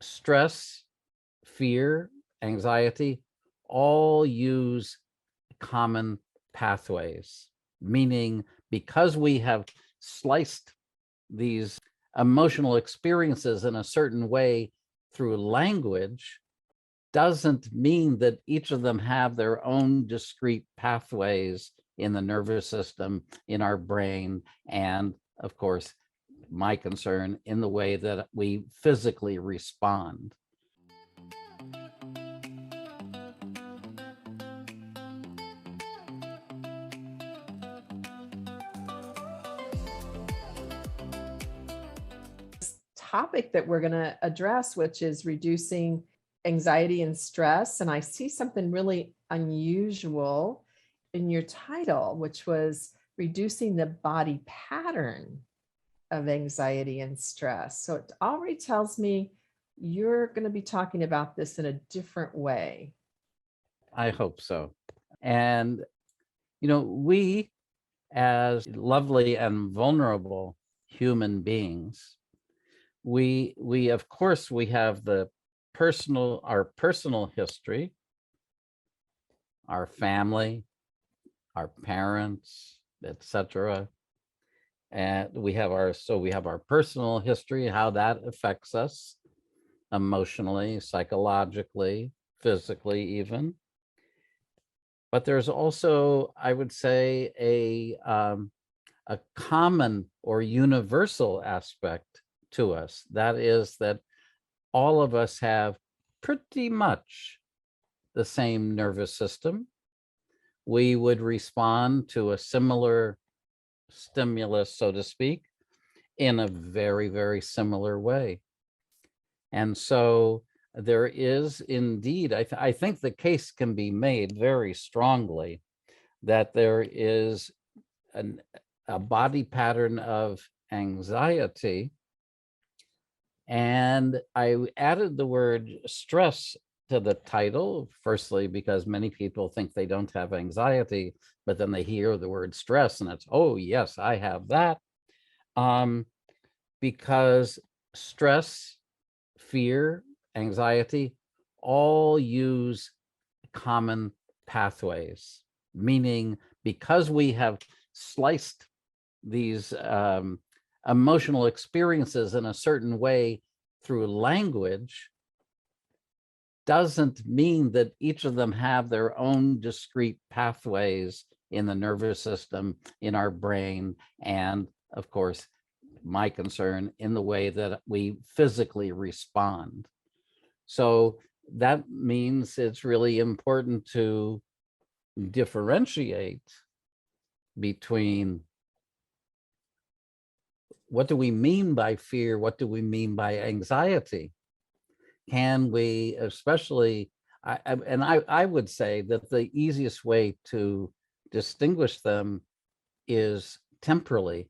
stress, fear, anxiety, all use common pathways, meaning because we have sliced these emotional experiences in a certain way through language, doesn't mean that each of them have their own discrete pathways in the nervous system, in our brain, and of course, my concern, in the way that we physically respond. Topic that we're going to address, which is reducing anxiety and stress. And I see something really unusual in your title, which was reducing the body pattern of anxiety and stress. So it already tells me you're going to be talking about this in a different way. I hope so. And, we as lovely and vulnerable human beings, we of course we have our personal history, our family, our parents, etc. And we have our personal history, how that affects us emotionally, psychologically, physically even. But there's also, I would say, a common or universal aspect to us. That is that all of us have pretty much the same nervous system. We would respond to a similar stimulus, so to speak, in a very, very similar way. And so there is indeed, I think the case can be made very strongly that there is a body pattern of anxiety. And I added the word stress to the title, firstly, because many people think they don't have anxiety, but then they hear the word stress and it's, oh, yes, I have that. Because stress, fear, anxiety, all use common pathways, meaning because we have sliced these emotional experiences in a certain way through language, doesn't mean that each of them have their own discrete pathways in the nervous system, in our brain, and of course, my concern, in the way that we physically respond. So that means it's really important to differentiate between what do we mean by fear, what do we mean by anxiety? Can we, especially, I would say that the easiest way to distinguish them is temporally.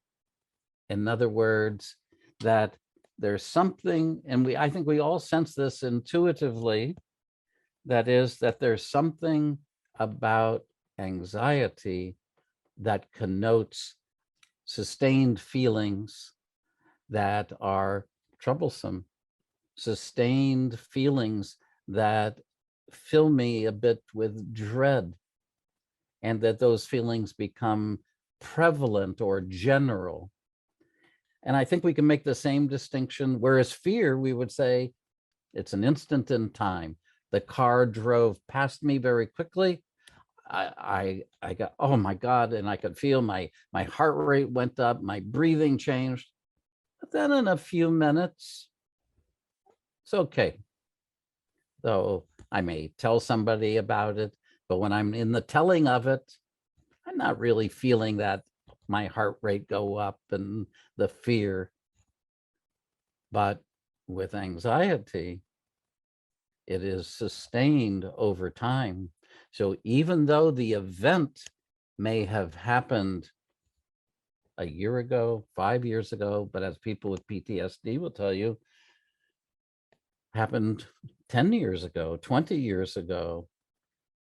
In other words, that there's something, and I think we all sense this intuitively, that is that there's something about anxiety that connotes sustained feelings that are troublesome, sustained feelings that fill me a bit with dread, and that those feelings become prevalent or general. And I think we can make the same distinction, whereas fear, we would say, it's an instant in time. The car drove past me very quickly. I got, oh my God, and I could feel my heart rate went up, my breathing changed. But then in a few minutes, it's okay. Though I may tell somebody about it, but when I'm in the telling of it, I'm not really feeling that my heart rate go up and the fear. But with anxiety, it is sustained over time. So even though the event may have happened a year ago, 5 years ago, but as people with PTSD will tell you, happened 10 years ago, 20 years ago,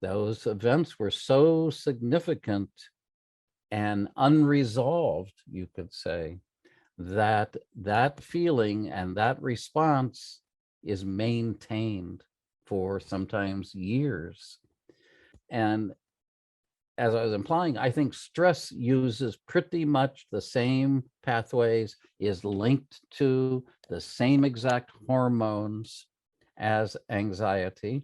those events were so significant and unresolved, you could say, that that feeling and that response is maintained for sometimes years. And as I was implying, I think stress uses pretty much the same pathways, is linked to the same exact hormones as anxiety.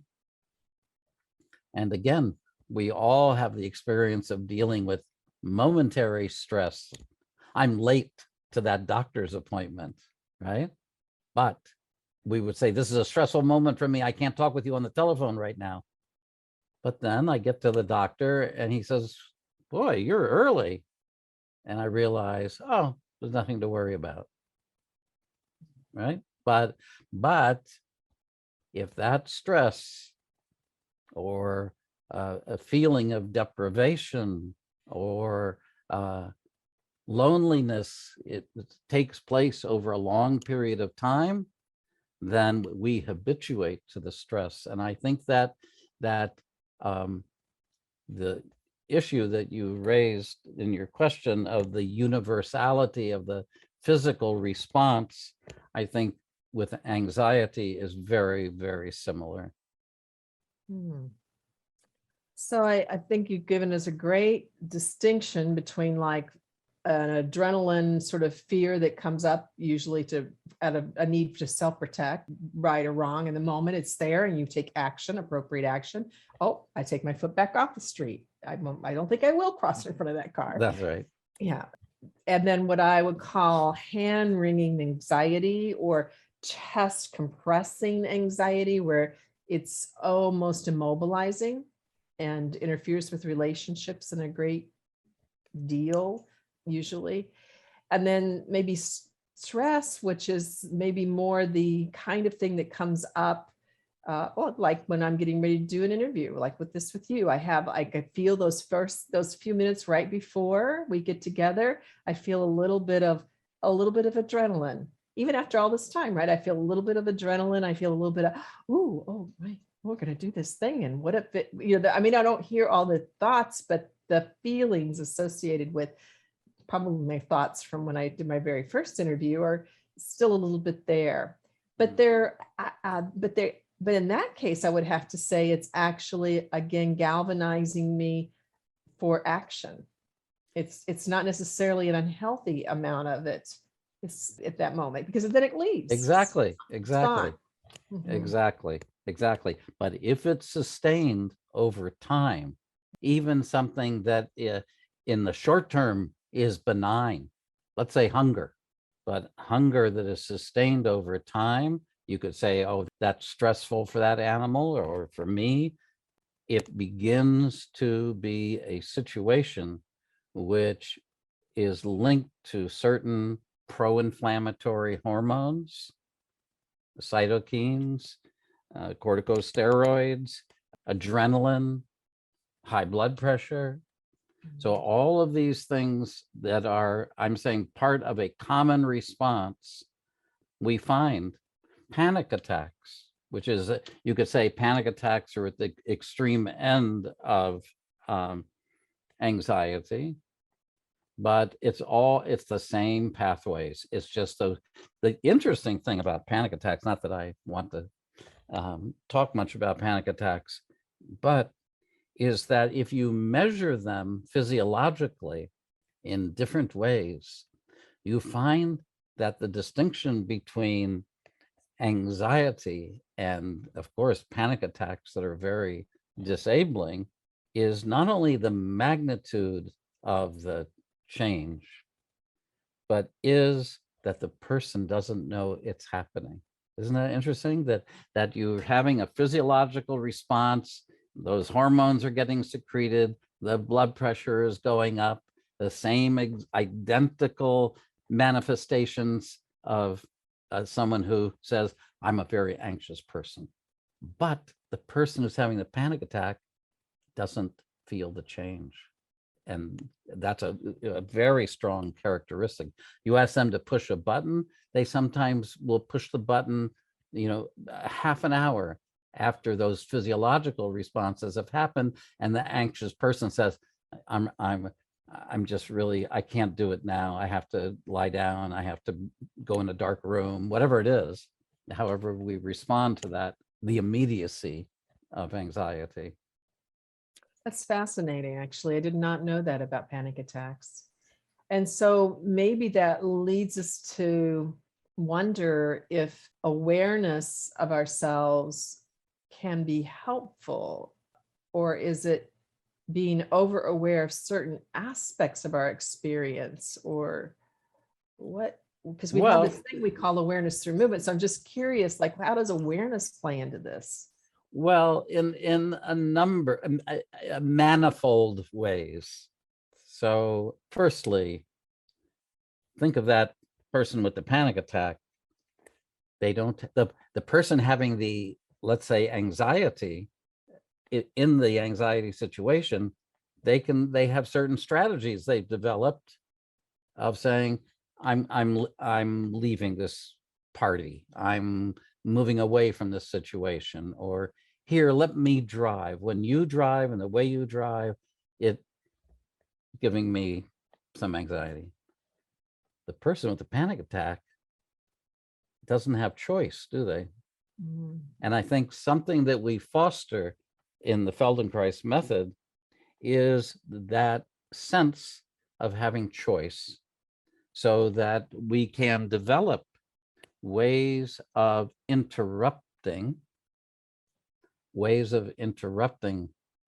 And again, we all have the experience of dealing with momentary stress. I'm late to that doctor's appointment, right? But we would say, this is a stressful moment for me. I can't talk with you on the telephone right now. But then I get to the doctor and he says, boy, you're early. And I realize, oh, there's nothing to worry about, right? But if that stress or a feeling of deprivation or loneliness, it takes place over a long period of time, then we habituate to the stress. And I think that the issue that you raised in your question of the universality of the physical response, I think with anxiety is very, very similar. So I think you've given us a great distinction between like an adrenaline sort of fear that comes up usually to out of a need to self-protect, right or wrong in the moment. It's there and you take action, appropriate action. Oh, I take my foot back off the street. I don't think I will cross in front of that car. That's right. Yeah. And then what I would call hand wringing anxiety or chest compressing anxiety, where it's almost immobilizing and interferes with relationships in a great deal, usually. And then maybe stress, which is maybe more the kind of thing that comes up, well, like when I'm getting ready to do an interview, like with you, I feel those few minutes right before we get together, I feel a little bit of adrenaline, even after all this time, right? I feel a little bit of adrenaline. I feel a little bit of, ooh, oh, right, we're going to do this thing. And what if it, I mean, I don't hear all the thoughts, but the feelings associated with probably my thoughts from when I did my very first interview are still a little bit there. But but in that case, I would have to say it's actually, again, galvanizing me for action. It's not necessarily an unhealthy amount of it. It's at that moment, because then it leaves. Exactly. Mm-hmm. Exactly. But if it's sustained over time, even something that in the short term is benign, let's say hunger, but hunger that is sustained over time, you could say, oh, that's stressful for that animal or for me. It begins to be a situation which is linked to certain pro-inflammatory hormones, cytokines, corticosteroids, adrenaline, high blood pressure. So all of these things that are, I'm saying, part of a common response, we find panic attacks, which is, you could say panic attacks are at the extreme end of anxiety, but it's the same pathways. It's just the interesting thing about panic attacks, not that I want to talk much about panic attacks, but is that if you measure them physiologically in different ways, you find that the distinction between anxiety and, of course, panic attacks that are very disabling is not only the magnitude of the change, but is that the person doesn't know it's happening. Isn't that interesting that you're having a physiological response, those hormones are getting secreted, the blood pressure is going up, the same identical manifestations of someone who says, I'm a very anxious person. But the person who's having the panic attack doesn't feel the change. And that's a very strong characteristic. You ask them to push a button, they sometimes will push the button, half an hour after those physiological responses have happened, and the anxious person says, I'm just really, I can't do it now. I have to lie down. I have to go in a dark room, whatever it is. however we respond to that, the immediacy of anxiety. That's fascinating, actually. I did not know that about panic attacks. And so maybe that leads us to wonder if awareness of ourselves can be helpful, or is it being over aware of certain aspects of our experience, or what? Because we have Well, this thing we call awareness through movement. So I'm just curious, like, how does awareness play into this? well, in a number, manifold ways. So, firstly, think of that person with the panic attack. They don't, the person having the, let's say, anxiety, in the anxiety situation, they have certain strategies they've developed of saying, I'm leaving this party. I'm moving away from this situation, or here, let me drive. When you drive and the way you drive, it giving me some anxiety. The person with the panic attack doesn't have choice, do they? Mm. And I think something that we foster in the Feldenkrais method is that sense of having choice, so that we can develop ways of interrupting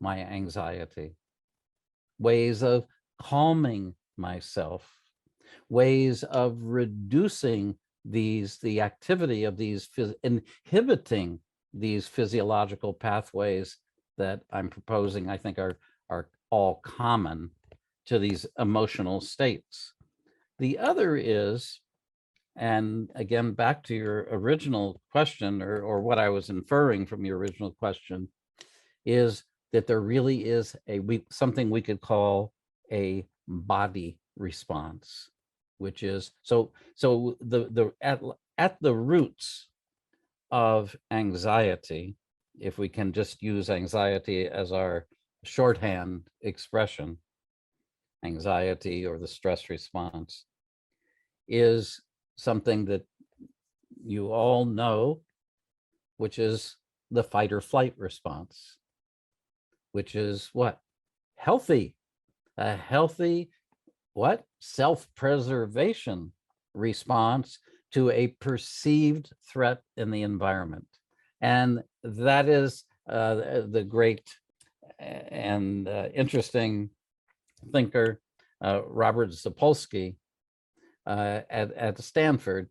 my anxiety, ways of calming myself, ways of reducing the activity of these, inhibiting these physiological pathways that I'm proposing, I think are all common to these emotional states. The other is, and again, back to your original question, or what I was inferring from your original question, is that there really is something we could call a body response, which is, so at the roots of anxiety, if we can just use anxiety as our shorthand expression, anxiety or the stress response is something that you all know, which is the fight or flight response, which is what? Healthy, a healthy, what? Self-preservation response to a perceived threat in the environment. And that is the great and interesting thinker, Robert Sapolsky, at Stanford.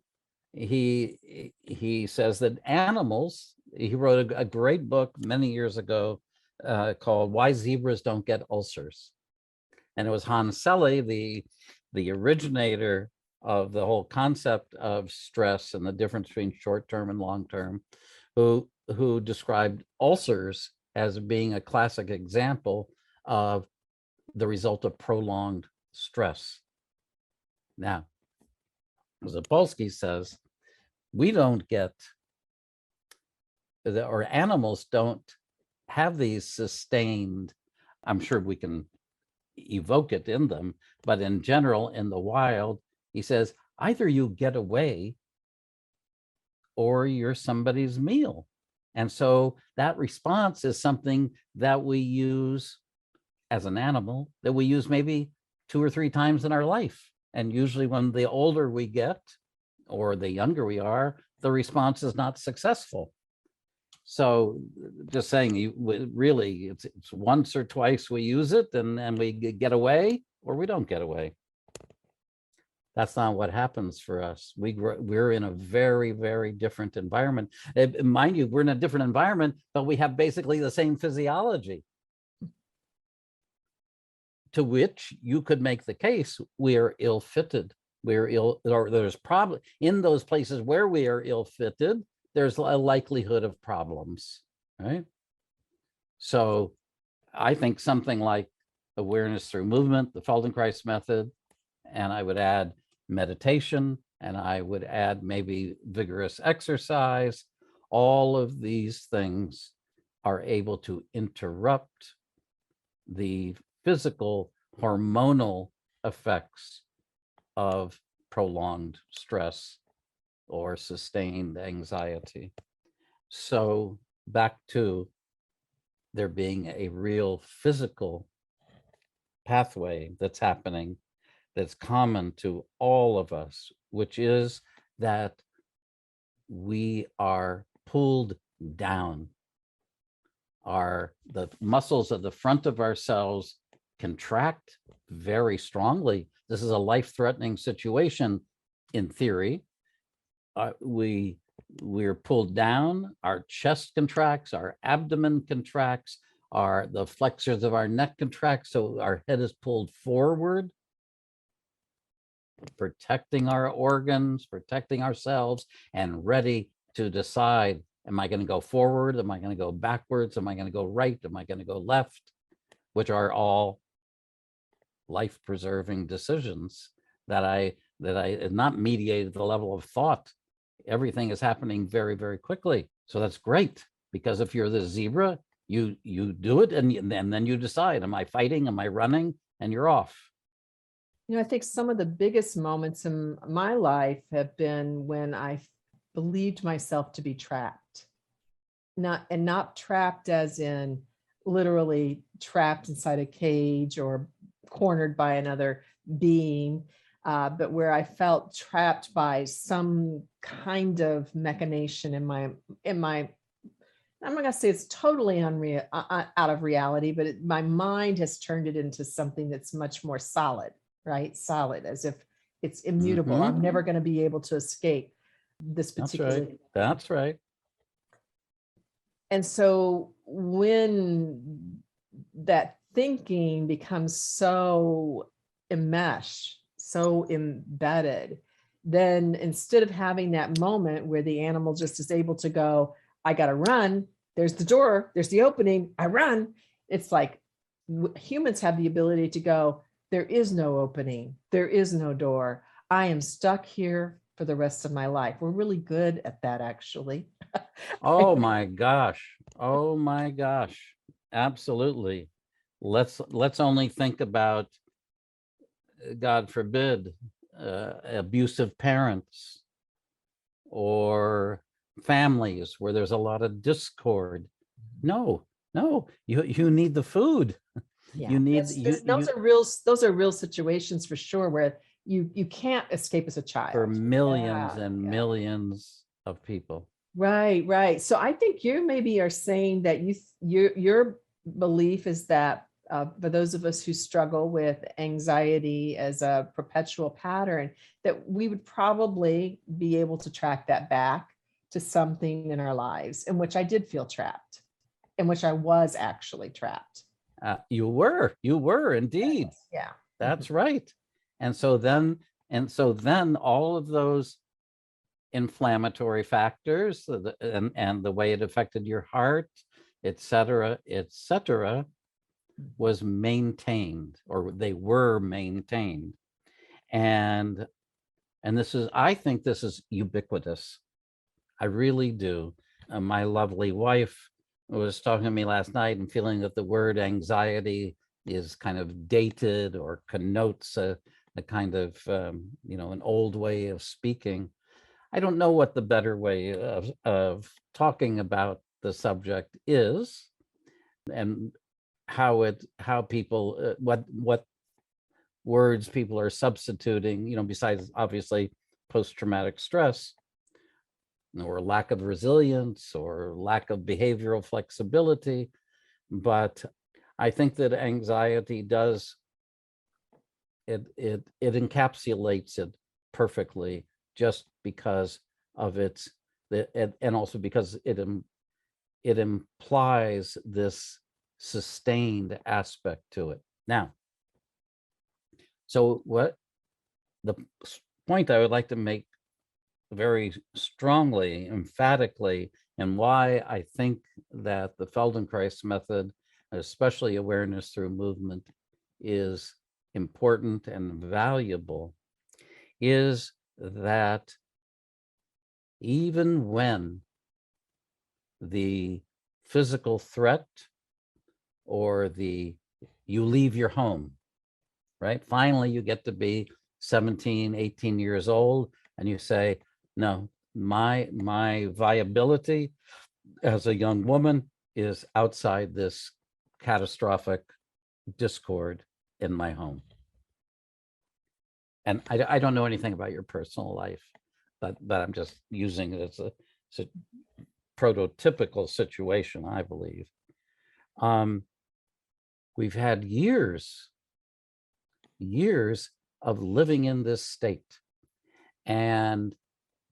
He says that animals, he wrote a great book many years ago called Why Zebras Don't Get Ulcers. And it was Hans Selye, the originator of the whole concept of stress and the difference between short-term and long-term, who described ulcers as being a classic example of the result of prolonged stress. Now, Zapolsky says, we don't get, or animals don't have these sustained, I'm sure we can evoke it in them, but in general, in the wild, he says, either you get away or you're somebody's meal. And so that response is something that we use as an animal, that we use maybe 2 or 3 times in our life. And usually when the older we get or the younger we are, the response is not successful. So just saying, really, it's once or twice we use it and we get away, or we don't get away. That's not what happens for us. We're in a very, very different environment. Mind you, we're in a different environment, but we have basically the same physiology, to which you could make the case we are ill-fitted. We're ill, or there's probably, in those places where we are ill-fitted, there's a likelihood of problems, right? So I think something like awareness through movement, the Feldenkrais method, and I would add meditation, and I would add maybe vigorous exercise. All of these things are able to interrupt the physical hormonal effects of prolonged stress or sustained anxiety. So back to there being a real physical pathway that's happening that's common to all of us, which is that we are pulled down. The muscles at the front of our cells contract very strongly. This is a life-threatening situation in theory. We're pulled down, our chest contracts, our abdomen contracts, the flexors of our neck contract, so our head is pulled forward, protecting our organs, protecting ourselves, and ready to decide, am I going to go forward? Am I going to go backwards? Am I going to go right? Am I going to go left? Which are all life-preserving decisions that I not mediated the level of thought. Everything is happening very, very quickly. So that's great, because if you're the zebra, you do it, and then you decide, am I fighting? Am I running? And you're off. You know, I think some of the biggest moments in my life have been when I believed myself to be trapped. Not trapped as in literally trapped inside a cage or cornered by another being, but where I felt trapped by some kind of machination in my, I'm not going to say it's totally unreal, out of reality, but my mind has turned it into something that's much more solid, right? Solid, as if it's immutable. I'm never going to be able to escape this particular. That's right. And so when that thinking becomes so enmeshed, so embedded, then instead of having that moment where the animal just is able to go, I got to run, there's the door, there's the opening, I run. It's like humans have the ability to go, there is no opening, there is no door. I am stuck here for the rest of my life. We're really good at that, actually. Oh my gosh. Oh my gosh. Absolutely. Let's only think about, God forbid, abusive parents or families where there's a lot of discord. No, you need the food. Yeah, You need those are real situations for sure, where you can't escape as a child. For millions and millions of people. Right. So I think you maybe are saying that your belief is that for those of us who struggle with anxiety as a perpetual pattern, that we would probably be able to track that back to something in our lives in which I did feel trapped, in which I was actually trapped. You were indeed. Yeah, that's right. And so then all of those inflammatory factors and the way it affected your heart, et cetera, was maintained, or they were maintained. And I think this is ubiquitous. I really do. My lovely wife was talking to me last night and feeling that the word anxiety is kind of dated or connotes a kind of, an old way of speaking. I don't know what the better way of talking about the subject is, and how people, what words people are substituting, besides obviously post-traumatic stress, or lack of resilience, or lack of behavioral flexibility. But I think that anxiety does, it encapsulates it perfectly, just because of its, and also because it implies this sustained aspect to it. Now, so what the point I would like to make very strongly, emphatically, and why I think that the Feldenkrais method, especially awareness through movement, is important and valuable, is that even when the physical threat or you leave your home, right? Finally, you get to be 17, 18 years old, and you say, no, my viability as a young woman is outside this catastrophic discord in my home. And I don't know anything about your personal life, but I'm just using it as a prototypical situation, I believe. We've had years of living in this state, and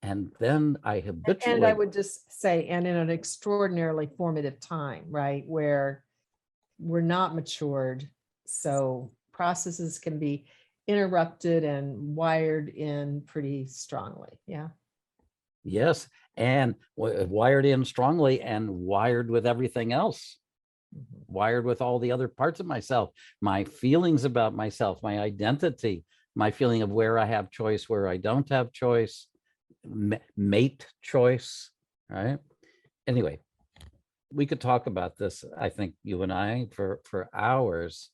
then I habitually, And I would just say, and in an extraordinarily formative time, right, where we're not matured, so processes can be interrupted and wired in pretty strongly. Yeah. yes, and wired in strongly and wired with everything else, wired with all the other parts of myself, my feelings about myself, my identity, my feeling of where I have choice, where I don't have choice, mate choice, right? Anyway, we could talk about this, I think, you and I, for hours.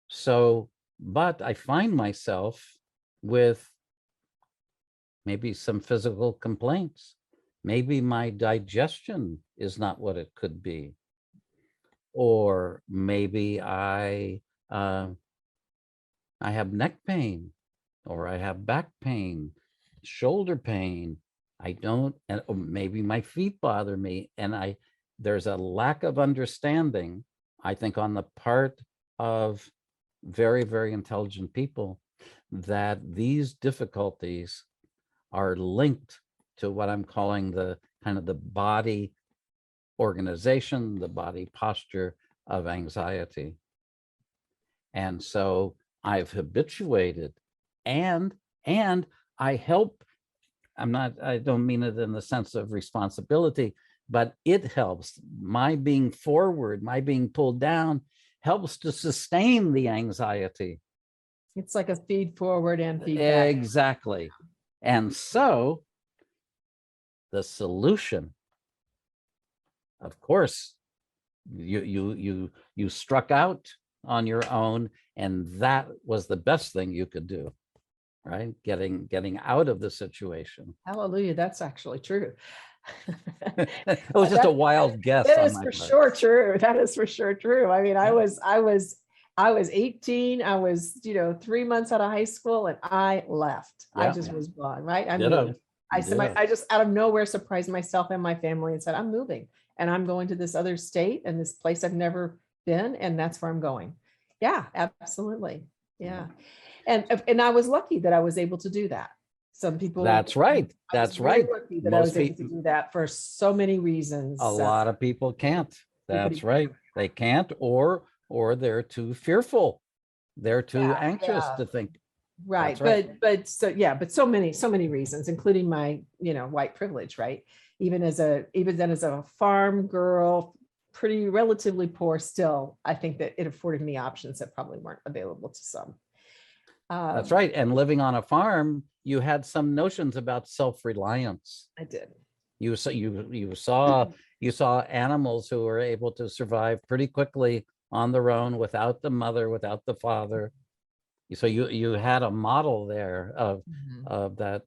So, but I find myself with maybe some physical complaints. Maybe my digestion is not what it could be. Or maybe I have neck pain, or I have back pain, shoulder pain. I don't, and maybe my feet bother me. And there's a lack of understanding, I think, on the part of very, very intelligent people, that these difficulties are linked to what I'm calling the kind of the body organization, the body posture of anxiety. And so I've habituated, and I help. I don't mean it in the sense of responsibility, but it helps. My being forward, my being pulled down helps to sustain the anxiety. It's like a feed forward and feedback. Exactly. And so the solution, of course, you struck out on your own, and that was the best thing you could do, right? Getting out of the situation. Hallelujah. That's actually true. It was just a wild guess. That on is my for part. sure true. That is for sure true. I mean, I was 18. I was, 3 months out of high school, and I left. I Yeah. just was gone, right? I Ditto. moved. I said, Ditto. I just out of nowhere surprised myself and my family and said, I'm moving and I'm going to this other state and this place I've never been. And that's where I'm going. Yeah, absolutely. Yeah. And I was lucky that I was able to do that. Some people. That's right. I was That's very right. lucky that I was able to do that for so many reasons. A lot of people can't. That's right. They can't, or they're too fearful. They're too anxious to think. Right. Right. But so so many reasons, including my, white privilege, right? Even then as a farm girl, pretty relatively poor still, I think that it afforded me options that probably weren't available to some. That's right. And living on a farm, you had some notions about self-reliance. I did. You saw animals who were able to survive pretty quickly on their own, without the mother, without the father. So you had a model there of that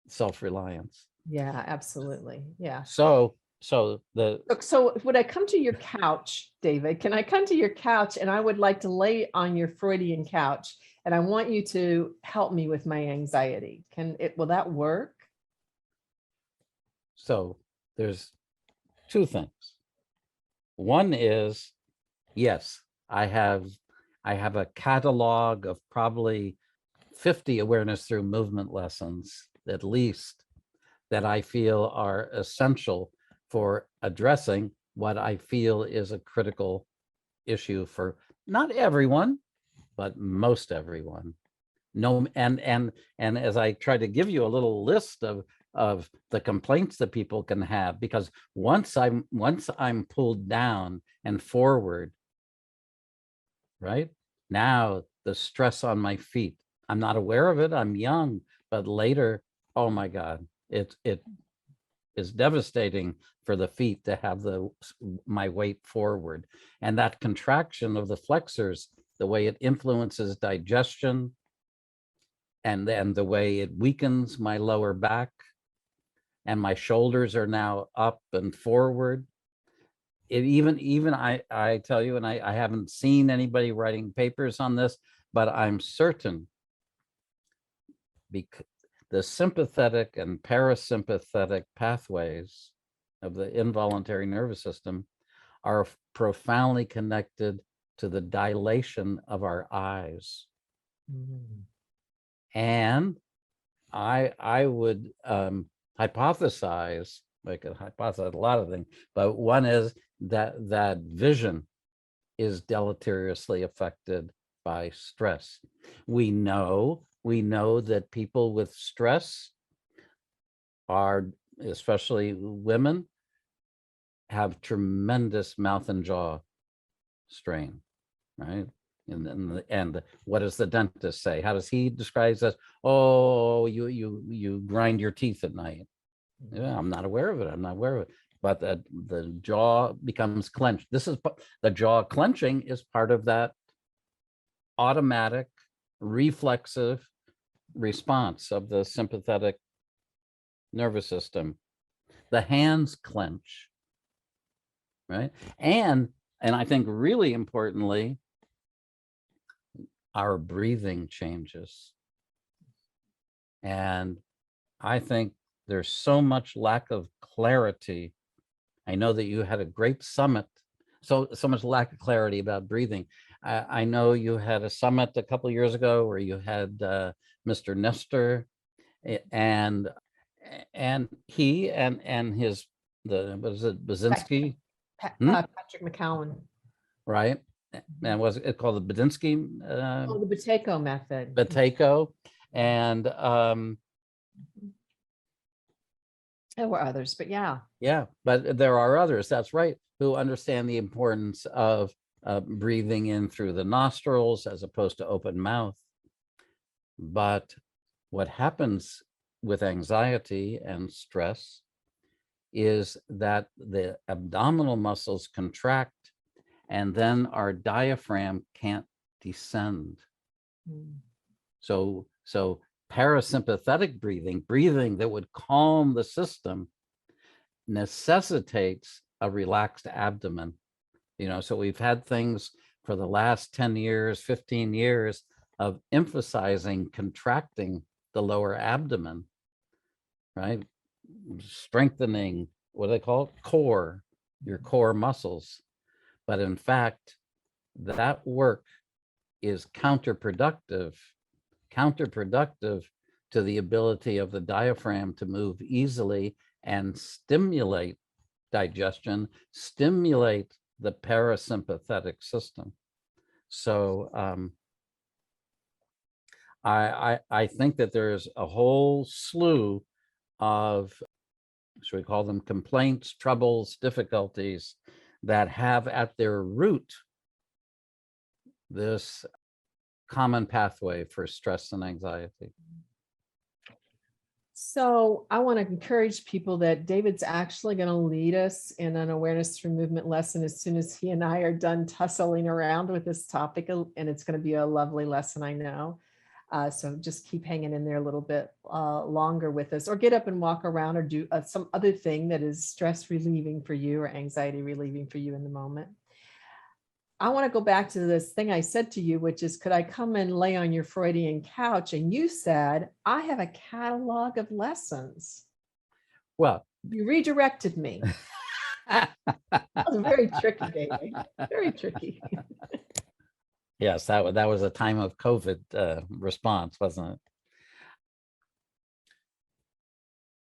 self-reliance. Yeah, absolutely. Yeah. So would I come to your couch, David? Can I come to your couch? And I would like to lay on your Freudian couch, and I want you to help me with my anxiety. Will that work? So there's two things. One is, yes, I have a catalog of probably 50 awareness through movement lessons, at least, that I feel are essential for addressing what I feel is a critical issue for not everyone, but most everyone. No, and as I try to give you a little list of the complaints that people can have, because once I'm pulled down and forward, right now, the stress on my feet, I'm not aware of it. I'm young, but later, oh my God, it is devastating for the feet to have my weight forward, and that contraction of the flexors, the way it influences digestion, and then the way it weakens my lower back, and my shoulders are now up and forward. It even I tell you, and I haven't seen anybody writing papers on this, but I'm certain because the sympathetic and parasympathetic pathways of the involuntary nervous system are profoundly connected to the dilation of our eyes. Mm. And I would hypothesize, I could hypothesize a lot of things, but one is that vision is deleteriously affected by stress. We know that people with stress are, especially women, have tremendous mouth and jaw strain, right? And what does the dentist say? How does he describe this? Oh, you grind your teeth at night. Yeah, I'm not aware of it. I'm not aware of it. But the jaw becomes clenched. This is the jaw clenching is part of that automatic reflexive response of the sympathetic nervous system. The hands clench, right? And I think really importantly, our breathing changes. And I think there's so much lack of clarity. I know that you had a great summit, so much lack of clarity about breathing. I know you had a summit a couple of years ago where you had Mr. Nestor, and he and his was it Basinski? Patrick McCowan. Right? And was it called the Badinsky? The Buteyko method. Buteyko, and there were others, but yeah. Yeah, but there are others, that's right, who understand the importance of breathing in through the nostrils as opposed to open mouth. But what happens with anxiety and stress is that the abdominal muscles contract, and then our diaphragm can't descend. Mm. So parasympathetic breathing that would calm the system necessitates a relaxed abdomen. So we've had things for the last 10 years, 15 years of emphasizing contracting the lower abdomen, right? Strengthening, what do they call it? Core, your core muscles. But in fact, that work is counterproductive to the ability of the diaphragm to move easily and stimulate digestion, stimulate the parasympathetic system. So I think that there's a whole slew of, should we call them complaints, troubles, difficulties that have at their root this common pathway for stress and anxiety. So I want to encourage people that David's actually going to lead us in an awareness through movement lesson as soon as he and I are done tussling around with this topic. And it's going to be a lovely lesson, I know. So just keep hanging in there a little bit longer with us, or get up and walk around, or do some other thing that is stress relieving for you or anxiety relieving for you in the moment. I want to go back to this thing I said to you, which is, could I come and lay on your Freudian couch? And you said, I have a catalog of lessons. Well, you redirected me. That was very tricky, David. Very tricky. Yes, that was a time of COVID response, wasn't it?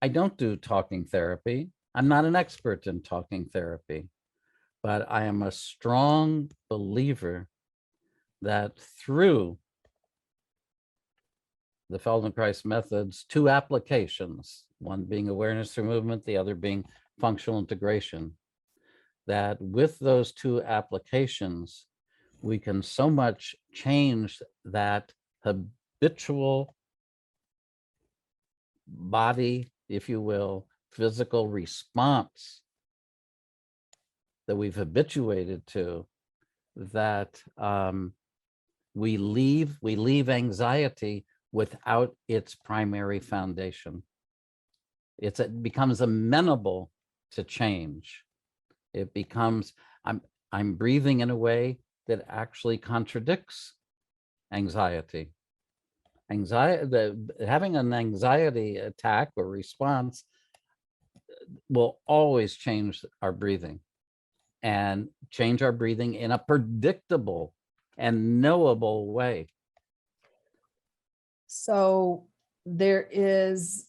I don't do talking therapy. I'm not an expert in talking therapy, but I am a strong believer that through the Feldenkrais methods, two applications, one being awareness through movement, the other being functional integration, that with those two applications, we can so much change that habitual body, if you will, physical response that we've habituated to, that we leave anxiety without its primary foundation. It becomes amenable to change. It becomes, I'm breathing in a way that actually contradicts anxiety. Having an anxiety attack or response will always change our breathing, and change our breathing in a predictable and knowable way. So there is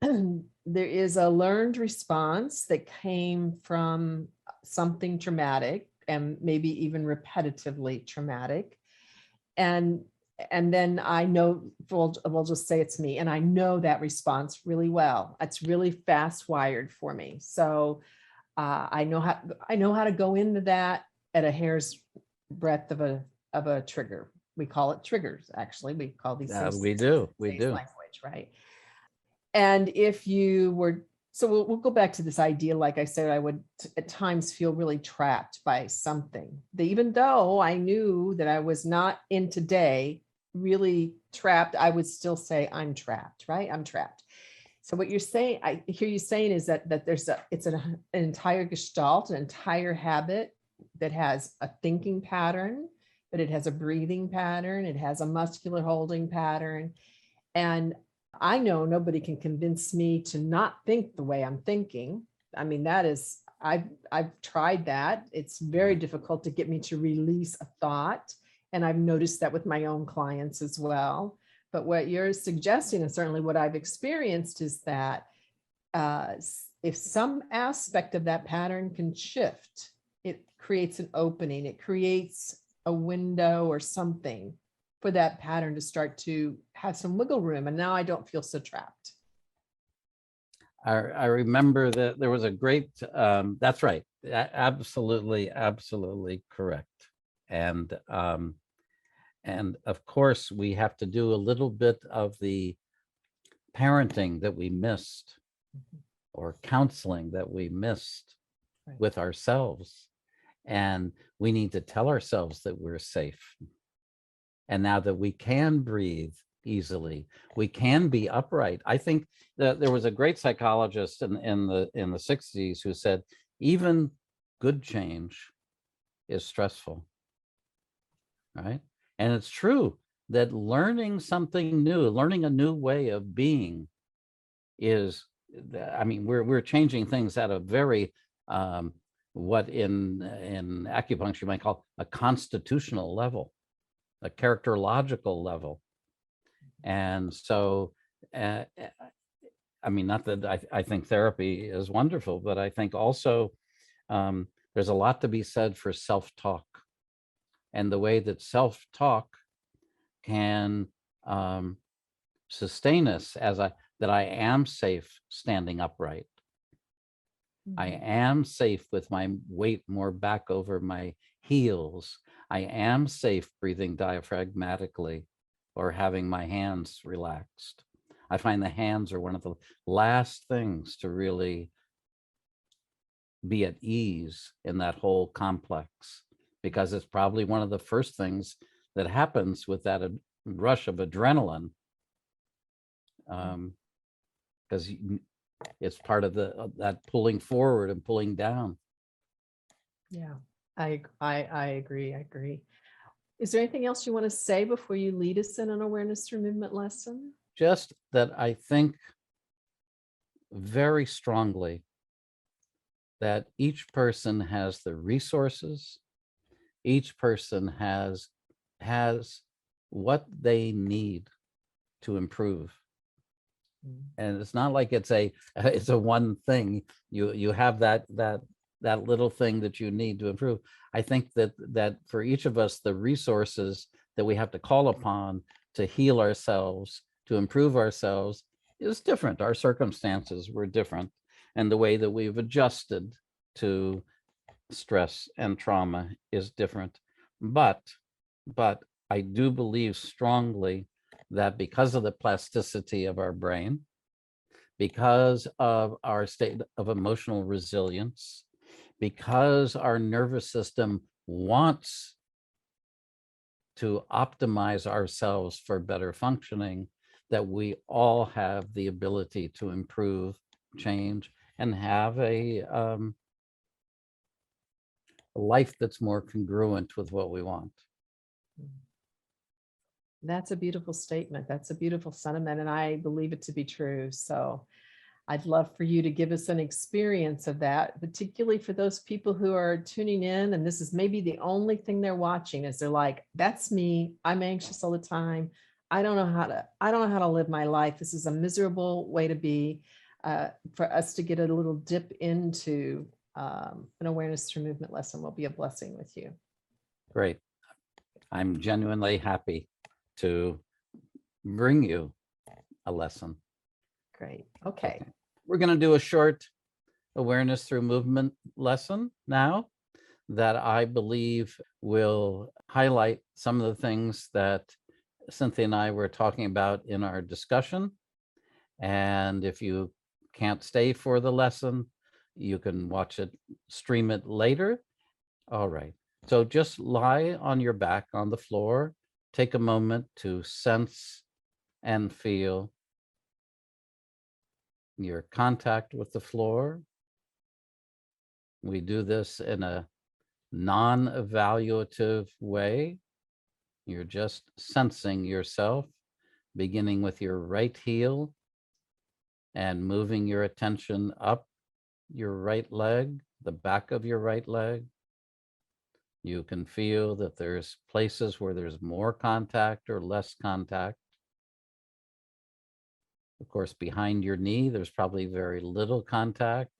there is a learned response that came from something traumatic, and maybe even repetitively traumatic. And then I know, we'll just say it's me, and I know that response really well. It's really fast wired for me. So I know how to go into that at a hair's breadth of a trigger. We call it triggers. Actually, we call these things We do. language, right? And if you were, so we'll go back to this idea. Like I said, I would at times feel really trapped by something. Even though I knew that I was not in today really trapped, I would still say I'm trapped, right? I'm trapped. So what you're saying, I hear you saying, is that it's an entire gestalt, an entire habit that has a thinking pattern, but it has a breathing pattern, it has a muscular holding pattern. And I know nobody can convince me to not think the way I'm thinking. I mean, I've tried that. It's very difficult to get me to release a thought. And I've noticed that with my own clients as well. But what you're suggesting, and certainly what I've experienced, is that if some aspect of that pattern can shift, it creates an opening, it creates a window or something for that pattern to start to have some wiggle room. And now I don't feel so trapped. I remember that there was a great, that's right. Absolutely, absolutely correct. And of course, we have to do a little bit of the parenting that we missed, or counseling that we missed, right, with ourselves. And we need to tell ourselves that we're safe. And now that we can breathe easily, we can be upright. I think that there was a great psychologist in the 60s who said, even good change is stressful, right? And it's true that learning something new, learning a new way of being is, I mean, we're changing things at a very, what in acupuncture you might call a constitutional level, a characterological level. And so, I mean, not that I think therapy is wonderful, but I think also there's a lot to be said for self-talk, and the way that self-talk can sustain us as that I am safe standing upright. I am safe with my weight more back over my heels. I am safe breathing diaphragmatically or having my hands relaxed. I find the hands are one of the last things to really be at ease in that whole complex, because it's probably one of the first things that happens with that rush of adrenaline, because it's part of that pulling forward and pulling down. Yeah, I agree. I agree. Is there anything else you want to say before you lead us in an awareness through movement lesson? Just that I think very strongly that each person has the resources, each person has what they need to improve. And it's not like it's a one thing. You have that little thing that you need to improve. I think that for each of us, the resources that we have to call upon to heal ourselves, to improve ourselves, is different. Our circumstances were different, and the way that we've adjusted to stress and trauma is different. But I do believe strongly that because of the plasticity of our brain, because of our state of emotional resilience, because our nervous system wants to optimize ourselves for better functioning, that we all have the ability to improve change and have a life that's more congruent with what we want. That's a beautiful statement. That's a beautiful sentiment, and I believe it to be true. So I'd love for you to give us an experience of that, particularly for those people who are tuning in. And this is maybe the only thing they're watching is they're like, that's me. I'm anxious all the time. I don't know how to live my life. This is a miserable way to be. For us to get a little dip into an awareness through movement lesson will be a blessing with you. Great. I'm genuinely happy to bring you a lesson. Great. Okay. We're going to do a short awareness through movement lesson now that I believe will highlight some of the things that Cynthia and I were talking about in our discussion. And if you can't stay for the lesson, you can watch it, stream it later. All right. So just lie on your back on the floor. Take a moment to sense and feel your contact with the floor. We do this in a non-evaluative way. You're just sensing yourself, beginning with your right heel and moving your attention up your right leg, the back of your right leg. You can feel that there's places where there's more contact or less contact. Of course, behind your knee, there's probably very little contact.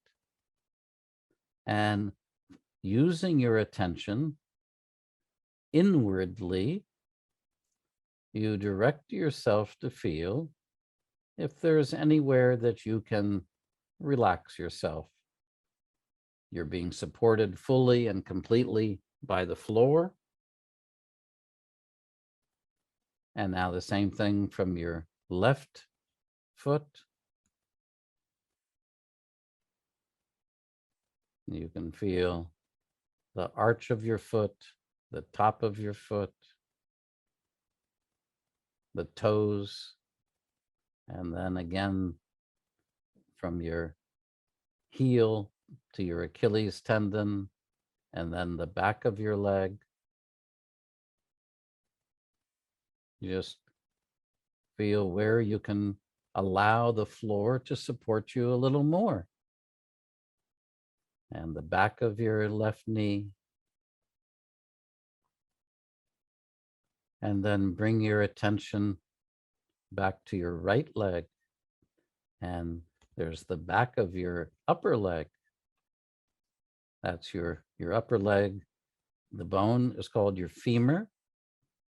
And using your attention inwardly, you direct yourself to feel if there's anywhere that you can relax yourself. You're being supported fully and completely by the floor. And now the same thing from your left foot. You can feel the arch of your foot, the top of your foot, the toes, and then again from your heel to your Achilles tendon, and then the back of your leg. Just feel where you can allow the floor to support you a little more. And the back of your left knee. And then bring your attention back to your right leg. And there's the back of your upper leg. That's your upper leg. The bone is called your femur.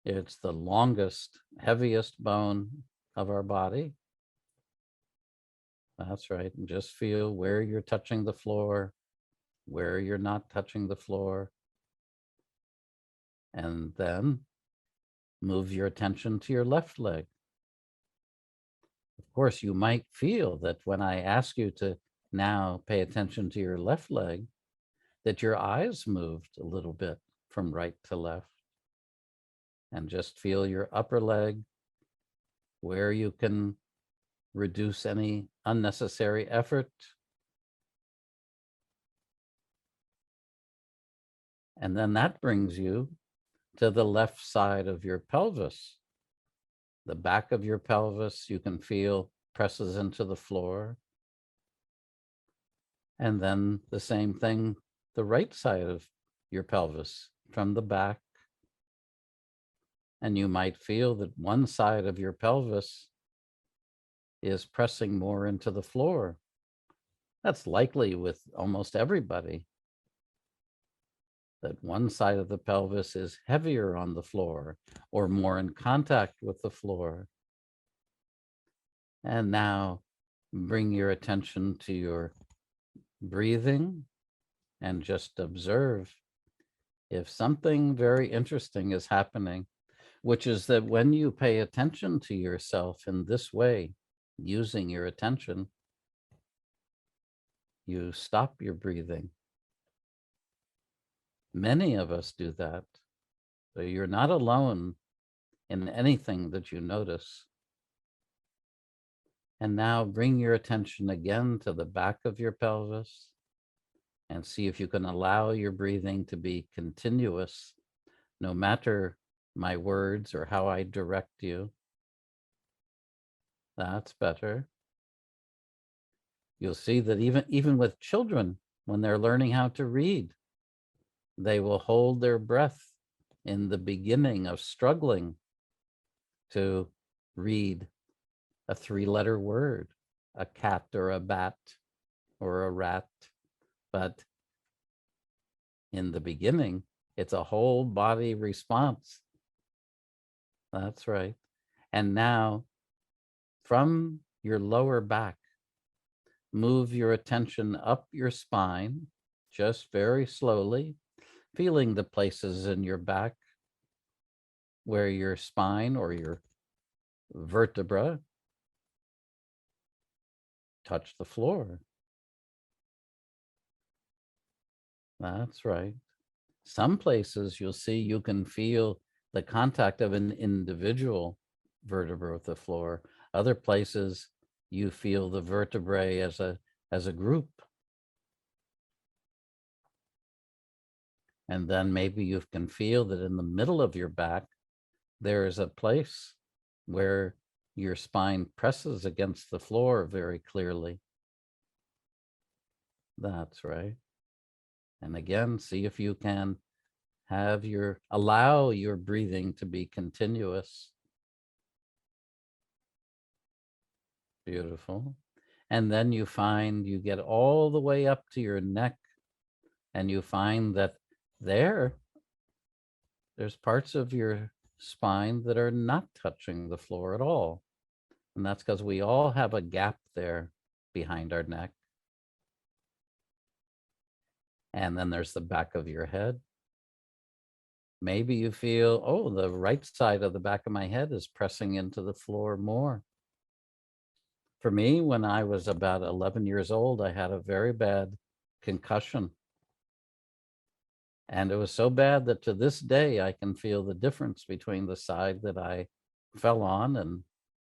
It's the longest, heaviest bone of our body. That's right. And just feel where you're touching the floor, where you're not touching the floor. And then move your attention to your left leg. Of course, you might feel that when I ask you to now pay attention to your left leg, that your eyes moved a little bit from right to left. And just feel your upper leg, where you can reduce any unnecessary effort. And then that brings you to the left side of your pelvis. The back of your pelvis, you can feel presses into the floor. And then the same thing, the right side of your pelvis from the back. And you might feel that one side of your pelvis is pressing more into the floor. That's likely with almost everybody, that one side of the pelvis is heavier on the floor or more in contact with the floor. And now bring your attention to your breathing and just observe if something very interesting is happening, which is that when you pay attention to yourself in this way, using your attention, you stop your breathing. Many of us do that. So you're not alone in anything that you notice. And now bring your attention again to the back of your pelvis and see if you can allow your breathing to be continuous, no matter my words or how I direct you. That's better. You'll see that even with children, when they're learning how to read, they will hold their breath in the beginning of struggling to read a 3-letter word, a cat or a bat or a rat. But in the beginning, it's a whole body response. That's right. And now from your lower back, move your attention up your spine, just very slowly, feeling the places in your back where your spine or your vertebra touch the floor. That's right. Some places you'll see you can feel the contact of an individual vertebra with the floor. Other places you feel the vertebrae as a group. And then maybe you can feel that in the middle of your back, there is a place where your spine presses against the floor very clearly. That's right. And again, see if you can allow your breathing to be continuous. Beautiful. And then you find you get all the way up to your neck, and you find that there's parts of your spine that are not touching the floor at all. And that's because we all have a gap there behind our neck. And then there's the back of your head. Maybe you feel, oh, the right side of the back of my head is pressing into the floor more. For me, when I was about 11 years old, I had a very bad concussion. And it was so bad that to this day, I can feel the difference between the side that I fell on and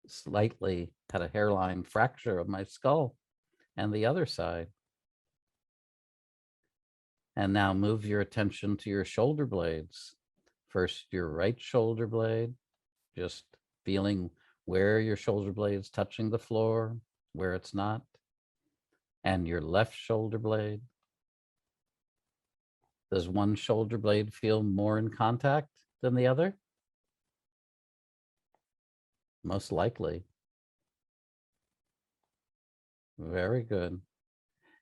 slightly had a hairline fracture of my skull and the other side. And now move your attention to your shoulder blades. First, your right shoulder blade, just feeling where your shoulder blade's touching the floor, where it's not, and your left shoulder blade. Does one shoulder blade feel more in contact than the other? Most likely. Very good.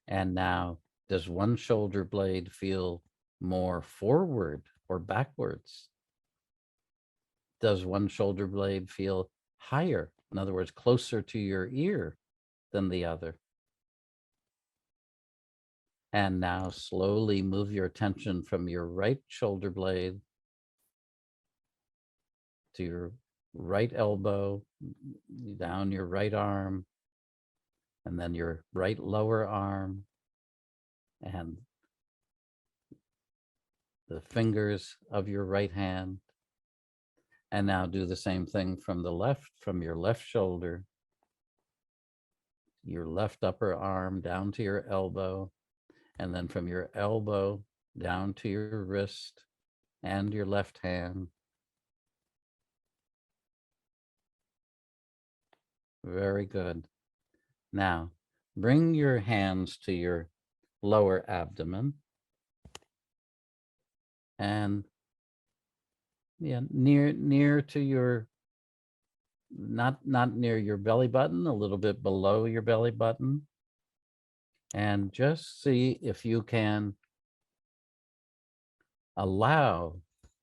And now, does one shoulder blade feel more forward or backwards? Does one shoulder blade feel higher? In other words, closer to your ear than the other? And now slowly move your attention from your right shoulder blade to your right elbow, down your right arm, and then your right lower arm, and the fingers of your right hand. And now do the same thing from the left, from your left shoulder, your left upper arm down to your elbow, and then from your elbow down to your wrist and your left hand. Very good. Now, bring your hands to your lower abdomen and near to your, not near your belly button, a little bit below your belly button. And just see if you can allow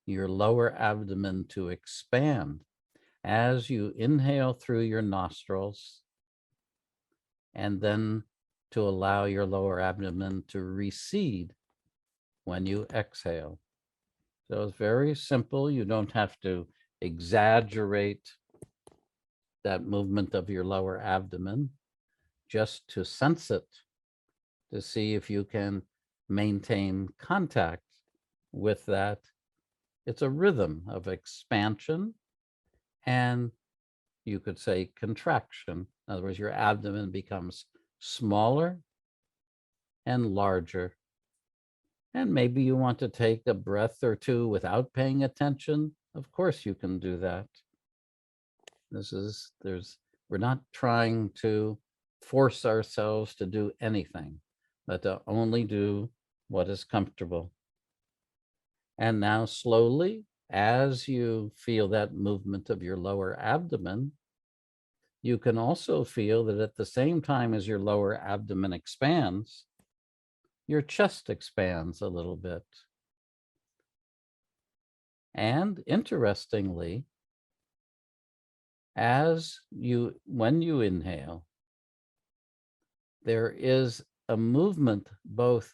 your lower abdomen to expand as you inhale through your nostrils, and then to allow your lower abdomen to recede when you exhale. So it's very simple. You don't have to exaggerate that movement of your lower abdomen, just to sense it, to see if you can maintain contact with that. It's a rhythm of expansion and, you could say, contraction In other words, your abdomen becomes smaller and larger. And maybe you want to take a breath or two without paying attention. Of course you can do that. We're not trying to force ourselves to do anything, but to only do what is comfortable. And now slowly, as you feel that movement of your lower abdomen, you can also feel that at the same time as your lower abdomen expands, your chest expands a little bit. And interestingly, when you inhale, there is a movement both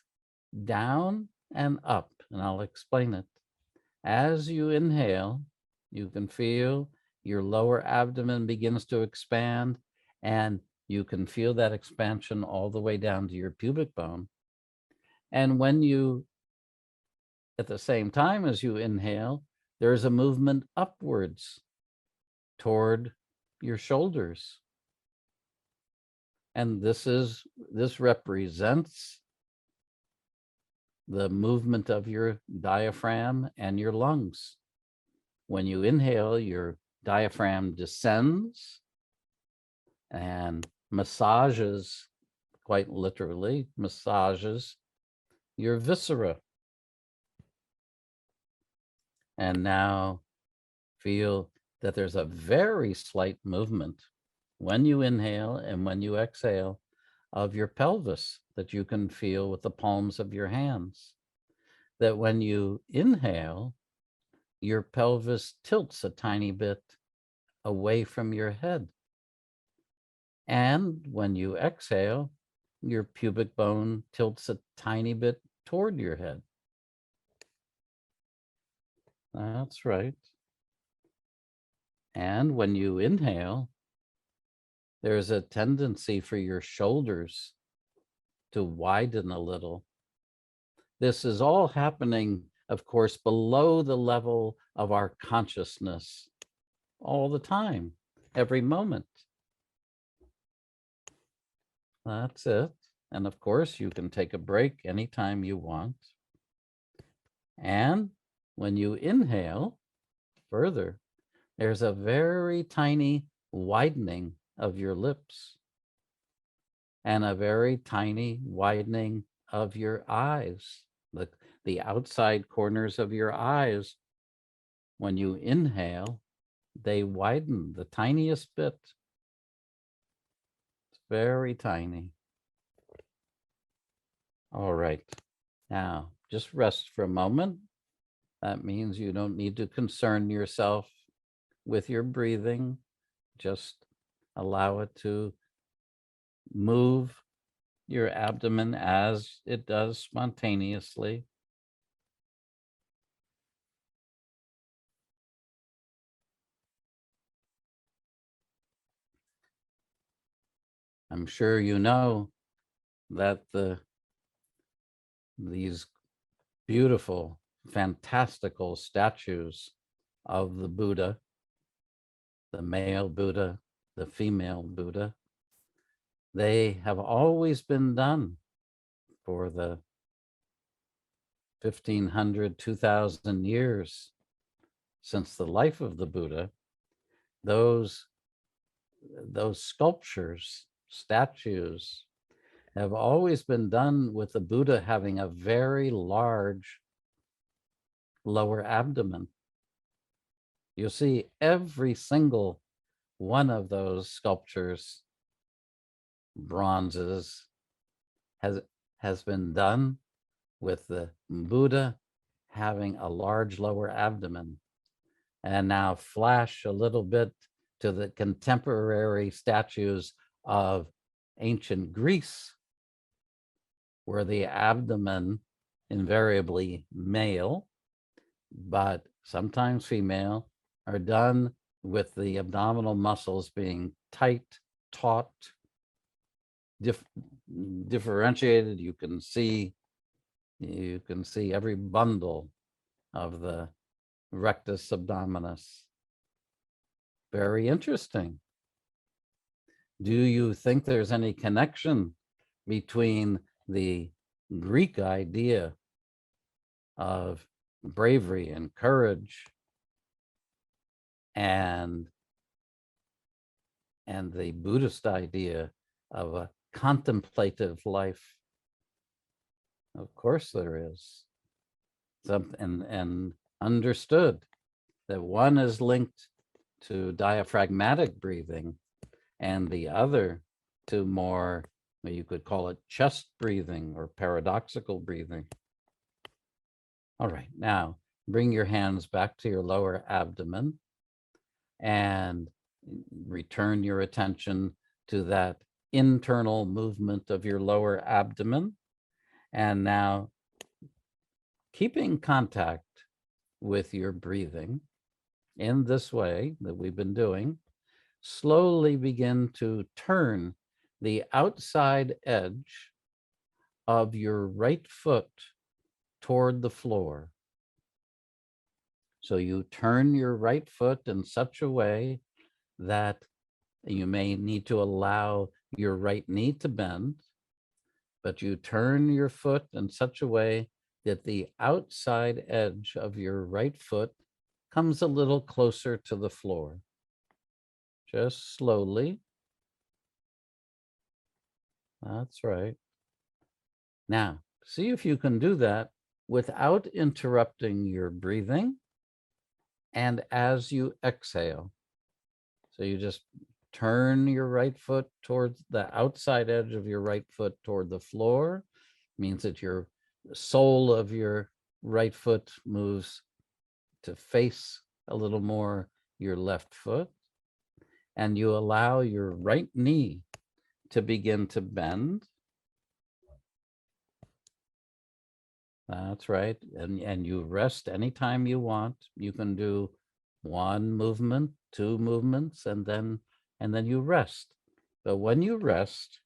down and up, and I'll explain it. As you inhale, you can feel your lower abdomen begins to expand, and you can feel that expansion all the way down to your pubic bone. And at the same time as you inhale, there's a movement upwards toward your shoulders. And this represents the movement of your diaphragm and your lungs. When you inhale, your diaphragm descends and massages, quite literally, massages your viscera. And now feel that there's a very slight movement when you inhale and when you exhale of your pelvis that you can feel with the palms of your hands. That when you inhale, your pelvis tilts a tiny bit away from your head. And when you exhale, your pubic bone tilts a tiny bit toward your head. That's right. And when you inhale, there's a tendency for your shoulders to widen a little. This is all happening, of course, below the level of our consciousness all the time, every moment. That's it. And of course, you can take a break anytime you want. And when you inhale further, there's a very tiny widening of your lips and a very tiny widening of your eyes, the outside corners of your eyes. When you inhale, they widen the tiniest bit. It's very tiny. All right. Now, just rest for a moment. That means you don't need to concern yourself with your breathing. Just allow it to move your abdomen as it does spontaneously. I'm sure you know that these beautiful, fantastical statues of the Buddha, the male Buddha, the female Buddha, they have always been done for the 1,500, 2,000 years since the life of the Buddha. Those sculptures, statues, have always been done with the Buddha having a very large lower abdomen. You'll see every single one of those sculptures, bronzes, has been done with the Buddha having a large lower abdomen. And now flash a little bit to the contemporary statues of ancient Greece, where the abdomen, invariably male, but sometimes female, are done with the abdominal muscles being tight, taut, differentiated. You can see every bundle of the rectus abdominis. Very interesting. Do you think there's any connection between the Greek idea of bravery and courage and the Buddhist idea of a contemplative life? Of course there is. And understood that one is linked to diaphragmatic breathing and the other to more, you could call it chest breathing or paradoxical breathing. All right, now bring your hands back to your lower abdomen and return your attention to that internal movement of your lower abdomen. And now, keeping contact with your breathing in this way that we've been doing, slowly begin to turn the outside edge of your right foot toward the floor. So you turn your right foot in such a way that you may need to allow your right knee to bend, but you turn your foot in such a way that the outside edge of your right foot comes a little closer to the floor. Just slowly. That's right. Now, see if you can do that without interrupting your breathing and as you exhale. So you just turn your right foot towards the outside edge of your right foot toward the floor. Means that your sole of your right foot moves to face a little more your left foot. And you allow your right knee to begin to bend. That's right. And you rest anytime you want. You can do one movement, two movements, and then you rest. But when you rest,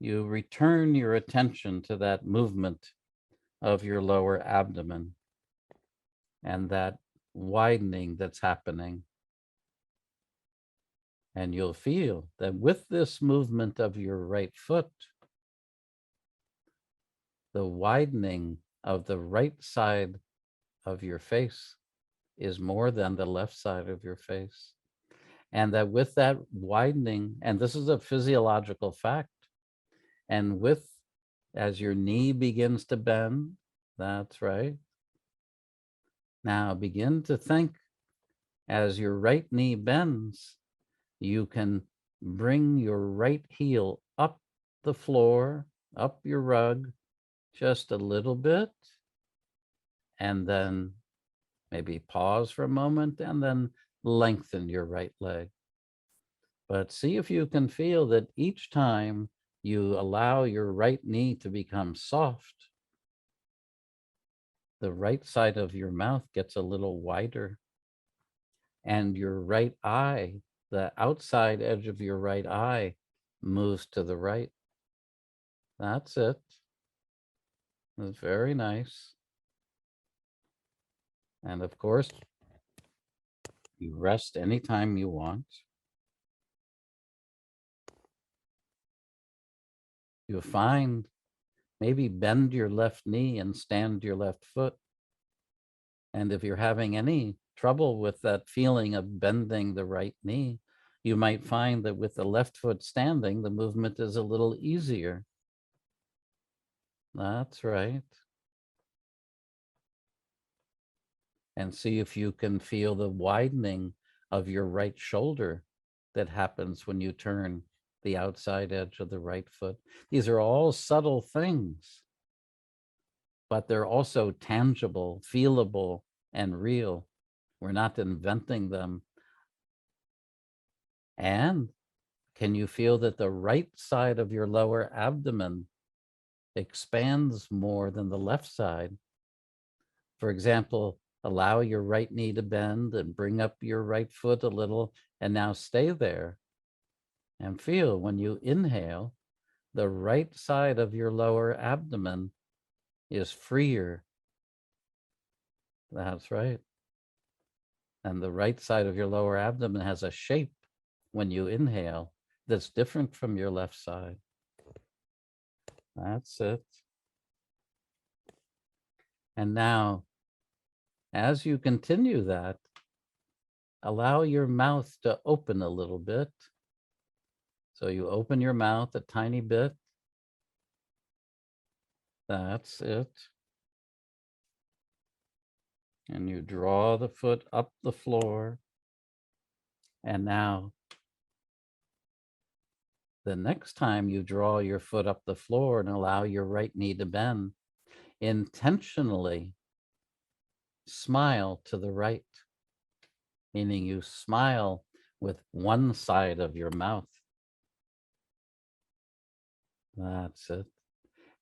you return your attention to that movement of your lower abdomen and that widening that's happening. And you'll feel that with this movement of your right foot, the widening of the right side of your face is more than the left side of your face. And that with that widening, and this is a physiological fact, and with, as your knee begins to bend, that's right. Now begin to think, as your right knee bends, you can bring your right heel up the floor, up your rug, just a little bit, and then maybe pause for a moment and then lengthen your right leg. But see if you can feel that each time you allow your right knee to become soft, the right side of your mouth gets a little wider, and your right eye, the outside edge of your right eye, moves to the right. That's it. That's very nice. And of course, you rest anytime you want. You'll find, maybe bend your left knee and stand your left foot. And if you're having any trouble with that feeling of bending the right knee, you might find that with the left foot standing, the movement is a little easier. That's right. And see if you can feel the widening of your right shoulder that happens when you turn the outside edge of the right foot. These are all subtle things, but they're also tangible, feelable, and real. We're not inventing them. And can you feel that the right side of your lower abdomen expands more than the left side? For example, allow your right knee to bend and bring up your right foot a little, and now stay there. And feel when you inhale, the right side of your lower abdomen is freer. That's right. And the right side of your lower abdomen has a shape when you inhale, that's different from your left side. That's it. And now, as you continue that, allow your mouth to open a little bit. So you open your mouth a tiny bit. That's it. And you draw the foot up the floor. And now, the next time you draw your foot up the floor and allow your right knee to bend, intentionally smile to the right, meaning you smile with one side of your mouth. That's it.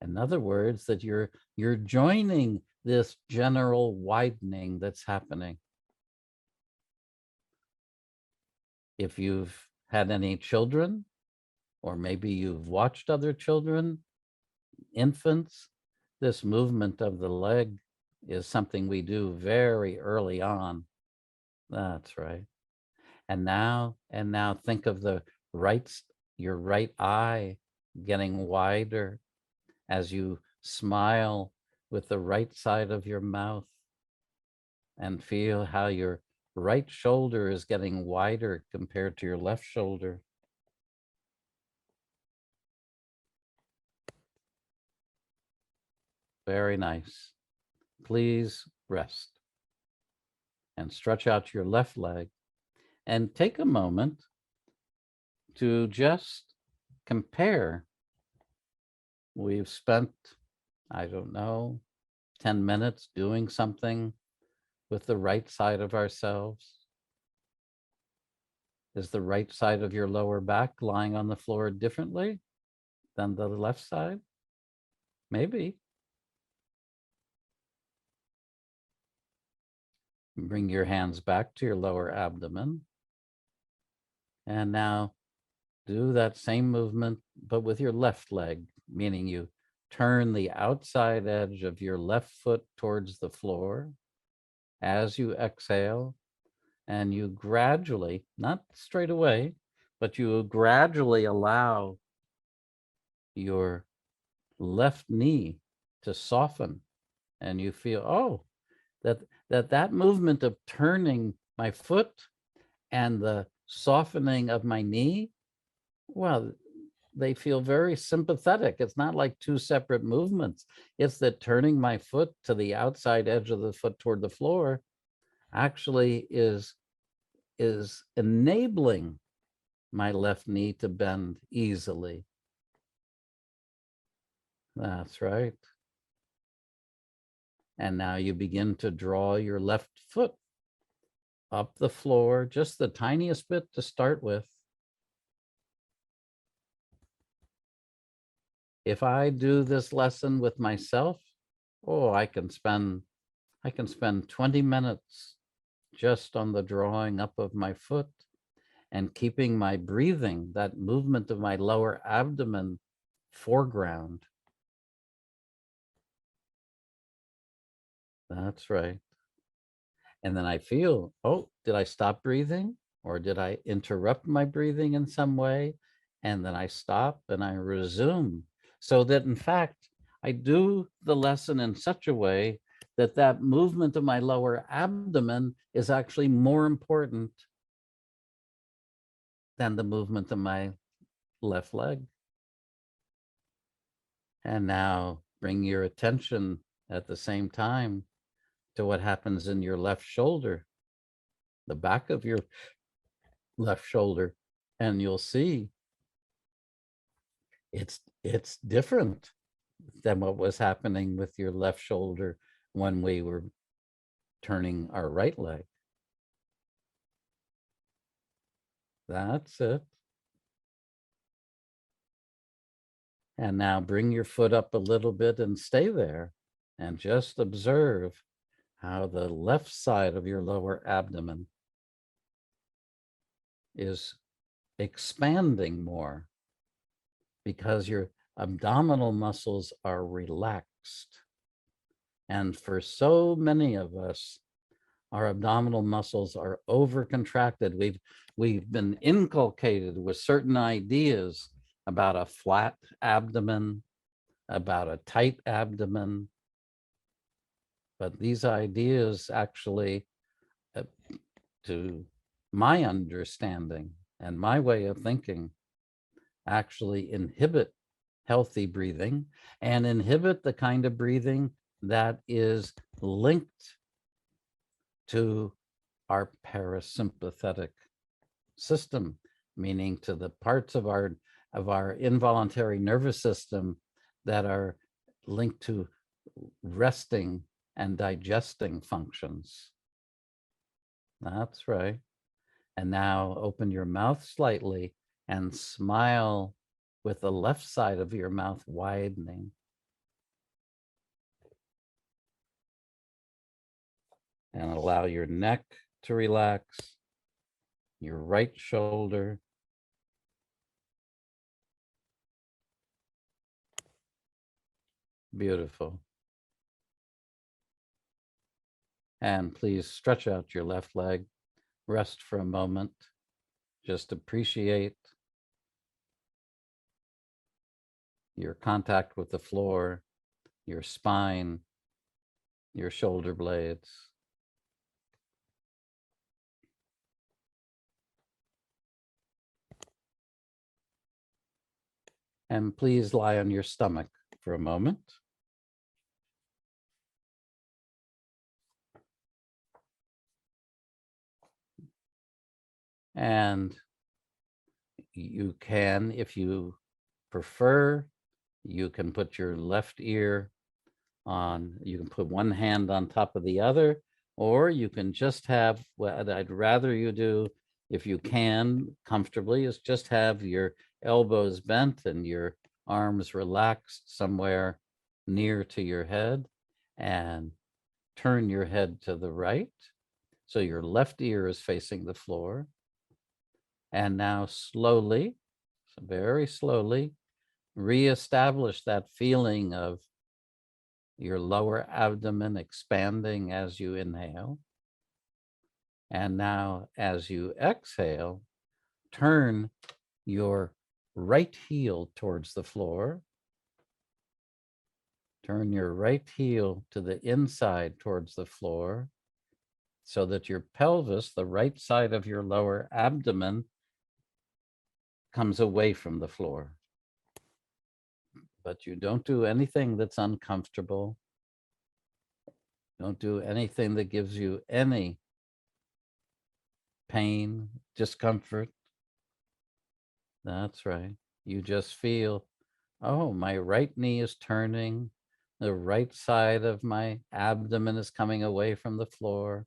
In other words, that you're joining this general widening that's happening. If you've had any children, or maybe you've watched other children, infants, this movement of the leg is something we do very early on. That's right. And now think of your right eye getting wider as you smile with the right side of your mouth, and feel how your right shoulder is getting wider compared to your left shoulder. Very nice. Please rest and stretch out your left leg, and take a moment to just compare. We've spent, I don't know, 10 minutes doing something with the right side of ourselves. Is the right side of your lower back lying on the floor differently than the left side? Maybe. Bring your hands back to your lower abdomen. And now do that same movement, but with your left leg, meaning you turn the outside edge of your left foot towards the floor as you exhale, and you gradually, not straight away, but you gradually allow your left knee to soften, and you feel, oh, that movement of turning my foot and the softening of my knee, well, they feel very sympathetic. It's not like two separate movements. It's that turning my foot to the outside edge of the foot toward the floor actually is enabling my left knee to bend easily. That's right. And now you begin to draw your left foot up the floor, just the tiniest bit to start with. If I do this lesson with myself, oh, I can spend 20 minutes just on the drawing up of my foot and keeping my breathing, that movement of my lower abdomen, foreground. That's right. And then I feel, oh, did I stop breathing? Or did I interrupt my breathing in some way? And then I stop and I resume. So that in fact, I do the lesson in such a way that that movement of my lower abdomen is actually more important than the movement of my left leg. And now bring your attention at the same time to what happens in your left shoulder, the back of your left shoulder, and you'll see it's different than what was happening with your left shoulder when we were turning our right leg. That's it. And now bring your foot up a little bit and stay there, and just observe how the left side of your lower abdomen is expanding more because your abdominal muscles are relaxed. And for so many of us, Our abdominal muscles are overcontracted. We've been inculcated with certain ideas about a flat abdomen, about a tight abdomen. But these ideas actually, to my understanding and my way of thinking, actually inhibit healthy breathing and inhibit the kind of breathing that is linked to our parasympathetic system, meaning to the parts of our involuntary nervous system that are linked to resting and digesting functions. That's right. And now open your mouth slightly and smile with the left side of your mouth widening. And allow your neck to relax, your right shoulder. Beautiful. And please stretch out your left leg. Rest for a moment. Just appreciate your contact with the floor, your spine, your shoulder blades. And please lie on your stomach for a moment. And you can, if you prefer, you can put your left ear on, you can put one hand on top of the other, or you can just have, what I'd rather you do, if you can comfortably, is just have your elbows bent and your arms relaxed somewhere near to your head, and turn your head to the right. So your left ear is facing the floor. And now slowly, so very slowly, reestablish that feeling of your lower abdomen expanding as you inhale. And now as you exhale, turn your right heel towards the floor. Turn your right heel to the inside towards the floor so that your pelvis, the right side of your lower abdomen, comes away from the floor. But you don't do anything that's uncomfortable. Don't do anything that gives you any pain, discomfort. That's right. You just feel, oh, my right knee is turning. The right side of my abdomen is coming away from the floor,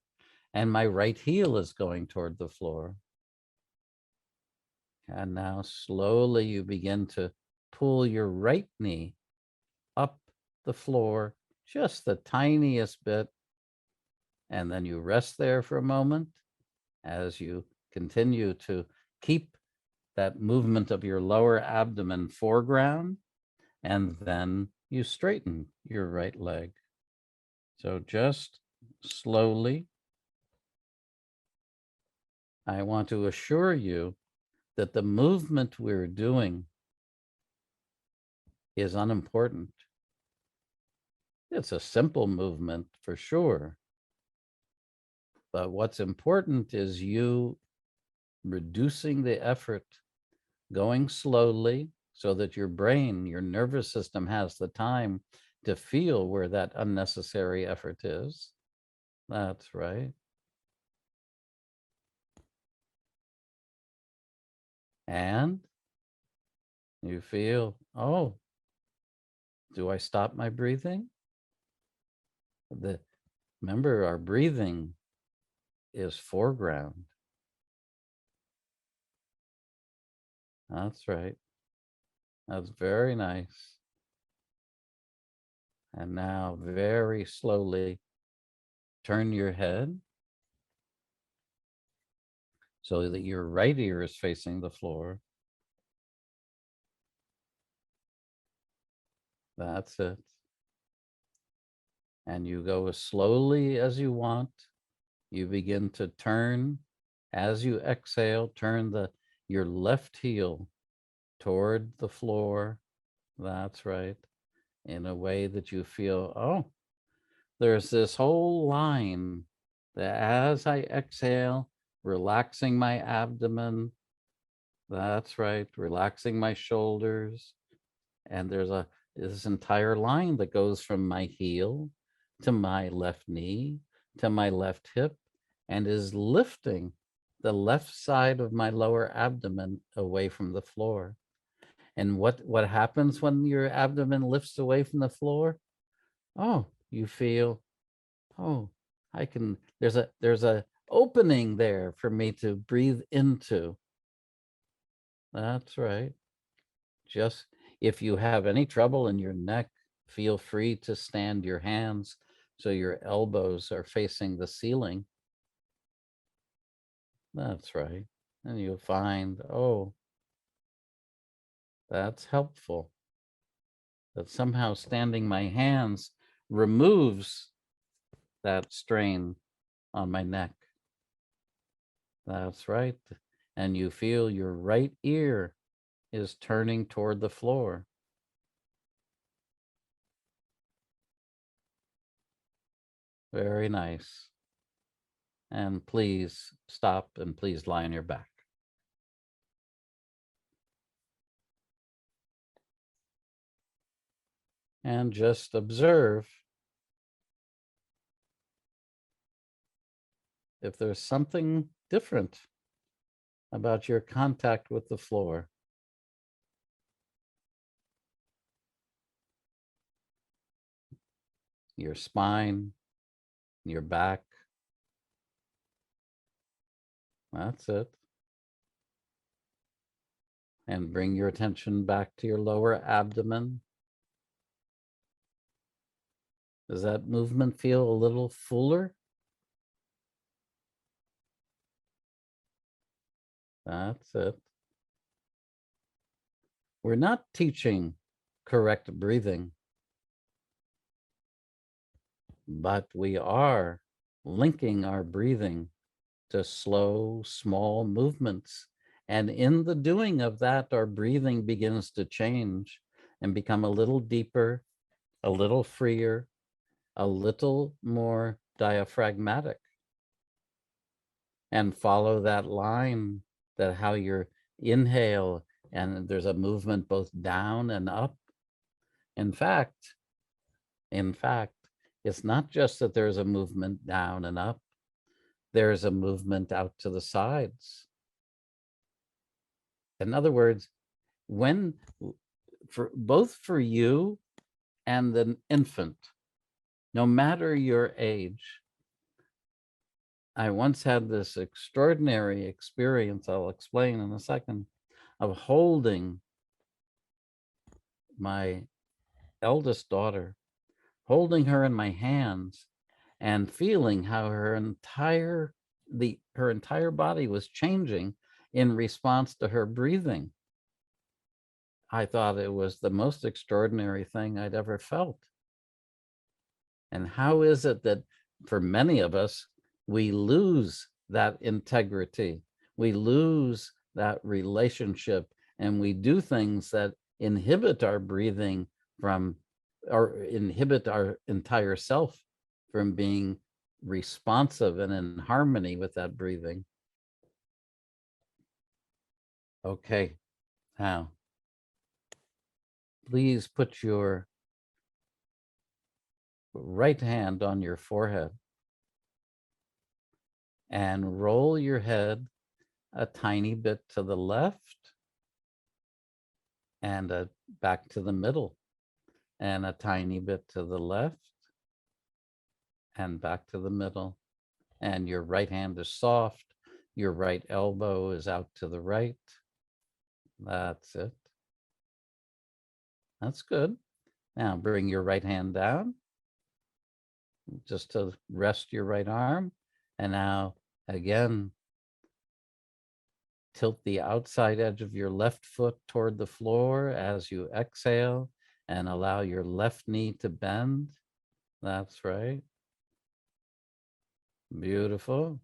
and my right heel is going toward the floor. And now slowly you begin to pull your right knee up the floor just the tiniest bit. And then you rest there for a moment as you continue to keep that movement of your lower abdomen foreground. And then you straighten your right leg. So just slowly, I want to assure you that the movement we're doing is unimportant. It's a simple movement for sure. But what's important is you reducing the effort, going slowly so that your brain, your nervous system has the time to feel where that unnecessary effort is. That's right. And you feel, oh, do I stop my breathing? Remember, our breathing is foreground. That's right. That's very nice. And now very slowly turn your head so that your right ear is facing the floor. That's it. And you go as slowly as you want. You begin to turn, as you exhale, turn your left heel toward the floor. That's right. In a way that you feel, oh, there's this whole line that as I exhale, relaxing my abdomen. That's right. Relaxing my shoulders. And there's this entire line that goes from my heel to my left knee to my left hip and is lifting the left side of my lower abdomen away from the floor. And what happens when your abdomen lifts away from the floor? Oh, you feel, oh, there's a opening there for me to breathe into. That's right. Just if you have any trouble in your neck, feel free to stand your hands so your elbows are facing the ceiling. That's right. And you'll find, oh, that's helpful. That somehow standing my hands removes that strain on my neck. That's right. And you feel your right ear is turning toward the floor. Very nice. And please stop and please lie on your back. And just observe if there's something different about your contact with the floor. Your spine, your back. That's it. And bring your attention back to your lower abdomen. Does that movement feel a little fuller? That's it. We're not teaching correct breathing, but we are linking our breathing to slow, small movements. And in the doing of that, our breathing begins to change and become a little deeper, a little freer, a little more diaphragmatic. And follow that line, that how you inhale and there's a movement both down and up. In fact, it's not just that there's a movement down and up, there's a movement out to the sides. In other words, when both for you and an infant, no matter your age, I once had this extraordinary experience, I'll explain in a second, of holding my eldest daughter, holding her in my hands and feeling how her entire body was changing in response to her breathing. I thought it was the most extraordinary thing I'd ever felt. And how is it that for many of us, we lose that integrity, we lose that relationship, and we do things that inhibit our breathing from, or inhibit our entire self from being responsive and in harmony with that breathing. Okay, now, please put your right hand on your forehead and roll your head a tiny bit to the left and back to the middle, and a tiny bit to the left and back to the middle. And your right hand is soft. Your right elbow is out to the right. That's it. That's good. Now bring your right hand down just to rest your right arm. And now again, tilt the outside edge of your left foot toward the floor as you exhale and allow your left knee to bend. That's right. Beautiful.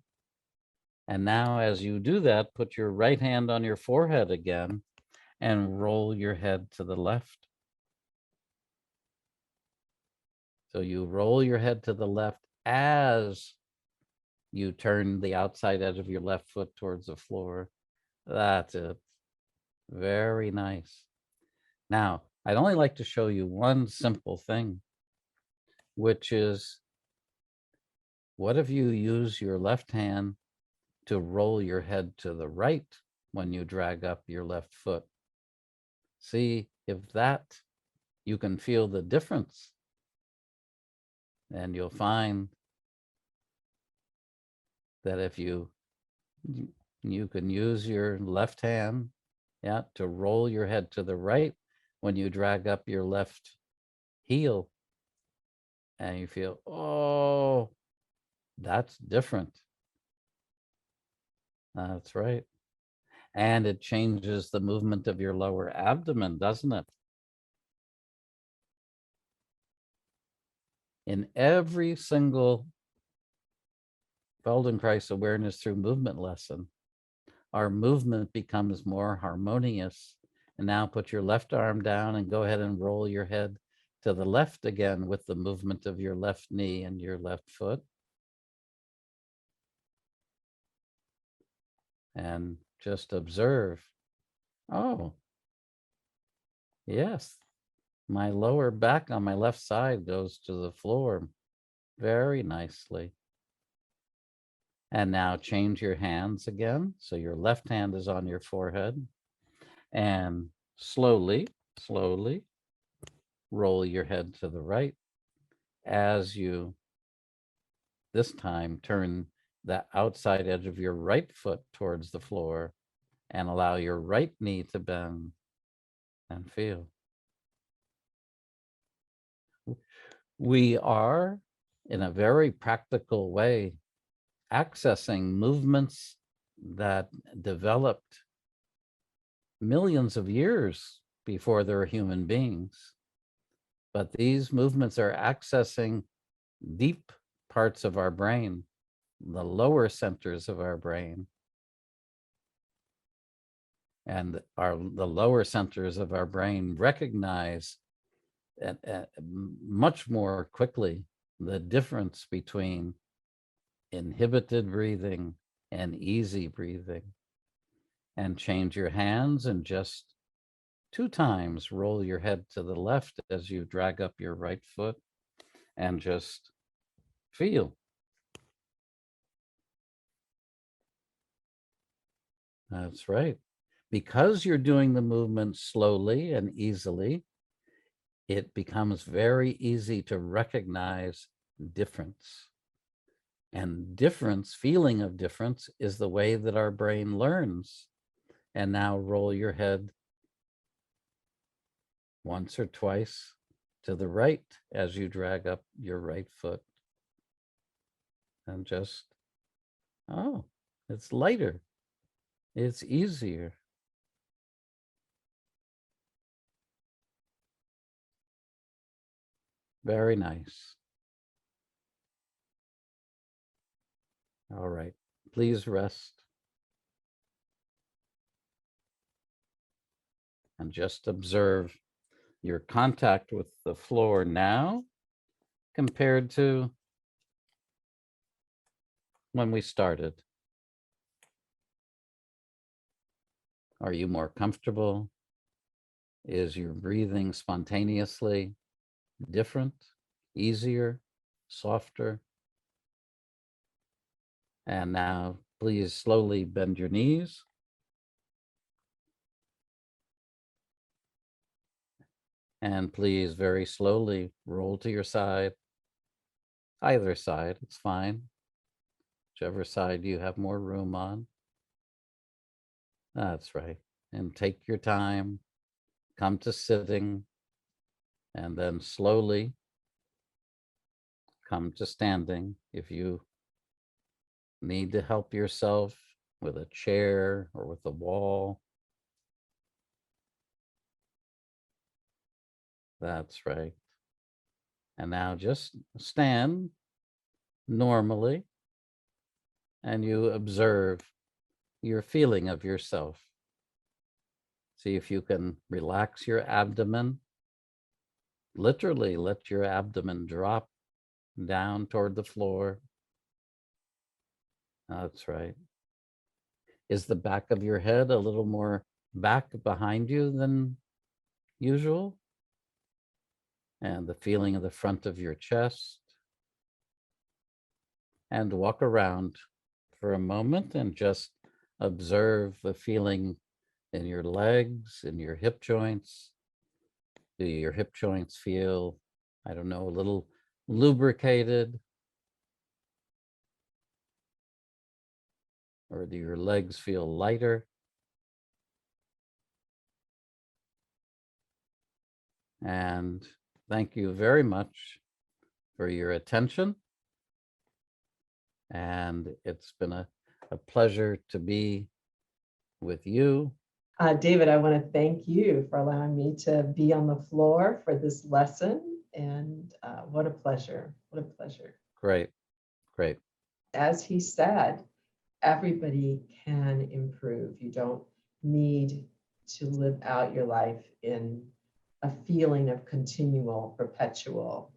And now as you do that, put your right hand on your forehead again and roll your head to the left. So you roll your head to the left as you turn the outside edge of your left foot towards the floor. That's it. Very nice. Now, I'd only like to show you one simple thing, which is, what if you use your left hand to roll your head to the right when you drag up your left foot? See if that, you can feel the difference. And you'll find that if you can use your left hand, yeah, to roll your head to the right when you drag up your left heel, and you feel, oh, that's different. That's right. And it changes the movement of your lower abdomen, doesn't it? In every single Feldenkrais awareness through movement lesson, our movement becomes more harmonious. And now put your left arm down and go ahead and roll your head to the left again with the movement of your left knee and your left foot. And just observe, oh, yes, my lower back on my left side goes to the floor very nicely. And now change your hands again. So your left hand is on your forehead, and slowly roll your head to the right as you this time turn the outside edge of your right foot towards the floor and allow your right knee to bend, and feel. We are, in a very practical way, accessing movements that developed millions of years before there were human beings. But these movements are accessing deep parts of our brain, the lower centers of our brain. And the lower centers of our brain recognize much more quickly the difference between inhibited breathing and easy breathing. And change your hands and just 2 times roll your head to the left as you drag up your right foot, and just feel. That's right. Because you're doing the movement slowly and easily, it becomes very easy to recognize difference. And difference, feeling of difference, is the way that our brain learns. And now roll your head once or twice to the right as you drag up your right foot. And just, oh, it's lighter. It's easier. Very nice. All right. Please rest. And just observe your contact with the floor now compared to when we started. Are you more comfortable? Is your breathing spontaneously different, easier, softer? And now please slowly bend your knees. And please very slowly roll to your side. Either side, it's fine. Whichever side you have more room on. That's right. And take your time, come to sitting, and then slowly come to standing. If you need to help yourself with a chair or with a wall, that's right. And now just stand normally and you observe your feeling of yourself. See if you can relax your abdomen. Literally let your abdomen drop down toward the floor. That's right. Is the back of your head a little more back behind you than usual? And the feeling of the front of your chest. And walk around for a moment and just observe the feeling in your legs, in your hip joints. Do your hip joints feel, I don't know, a little lubricated? Or do your legs feel lighter? And thank you very much for your attention. And it's been a pleasure to be with you. David, I want to thank you for allowing me to be on the floor for this lesson. And what a pleasure. What a pleasure. Great, great. As he said, everybody can improve. You don't need to live out your life in a feeling of continual, perpetual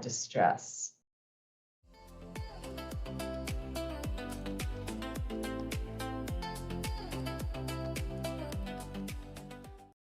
distress.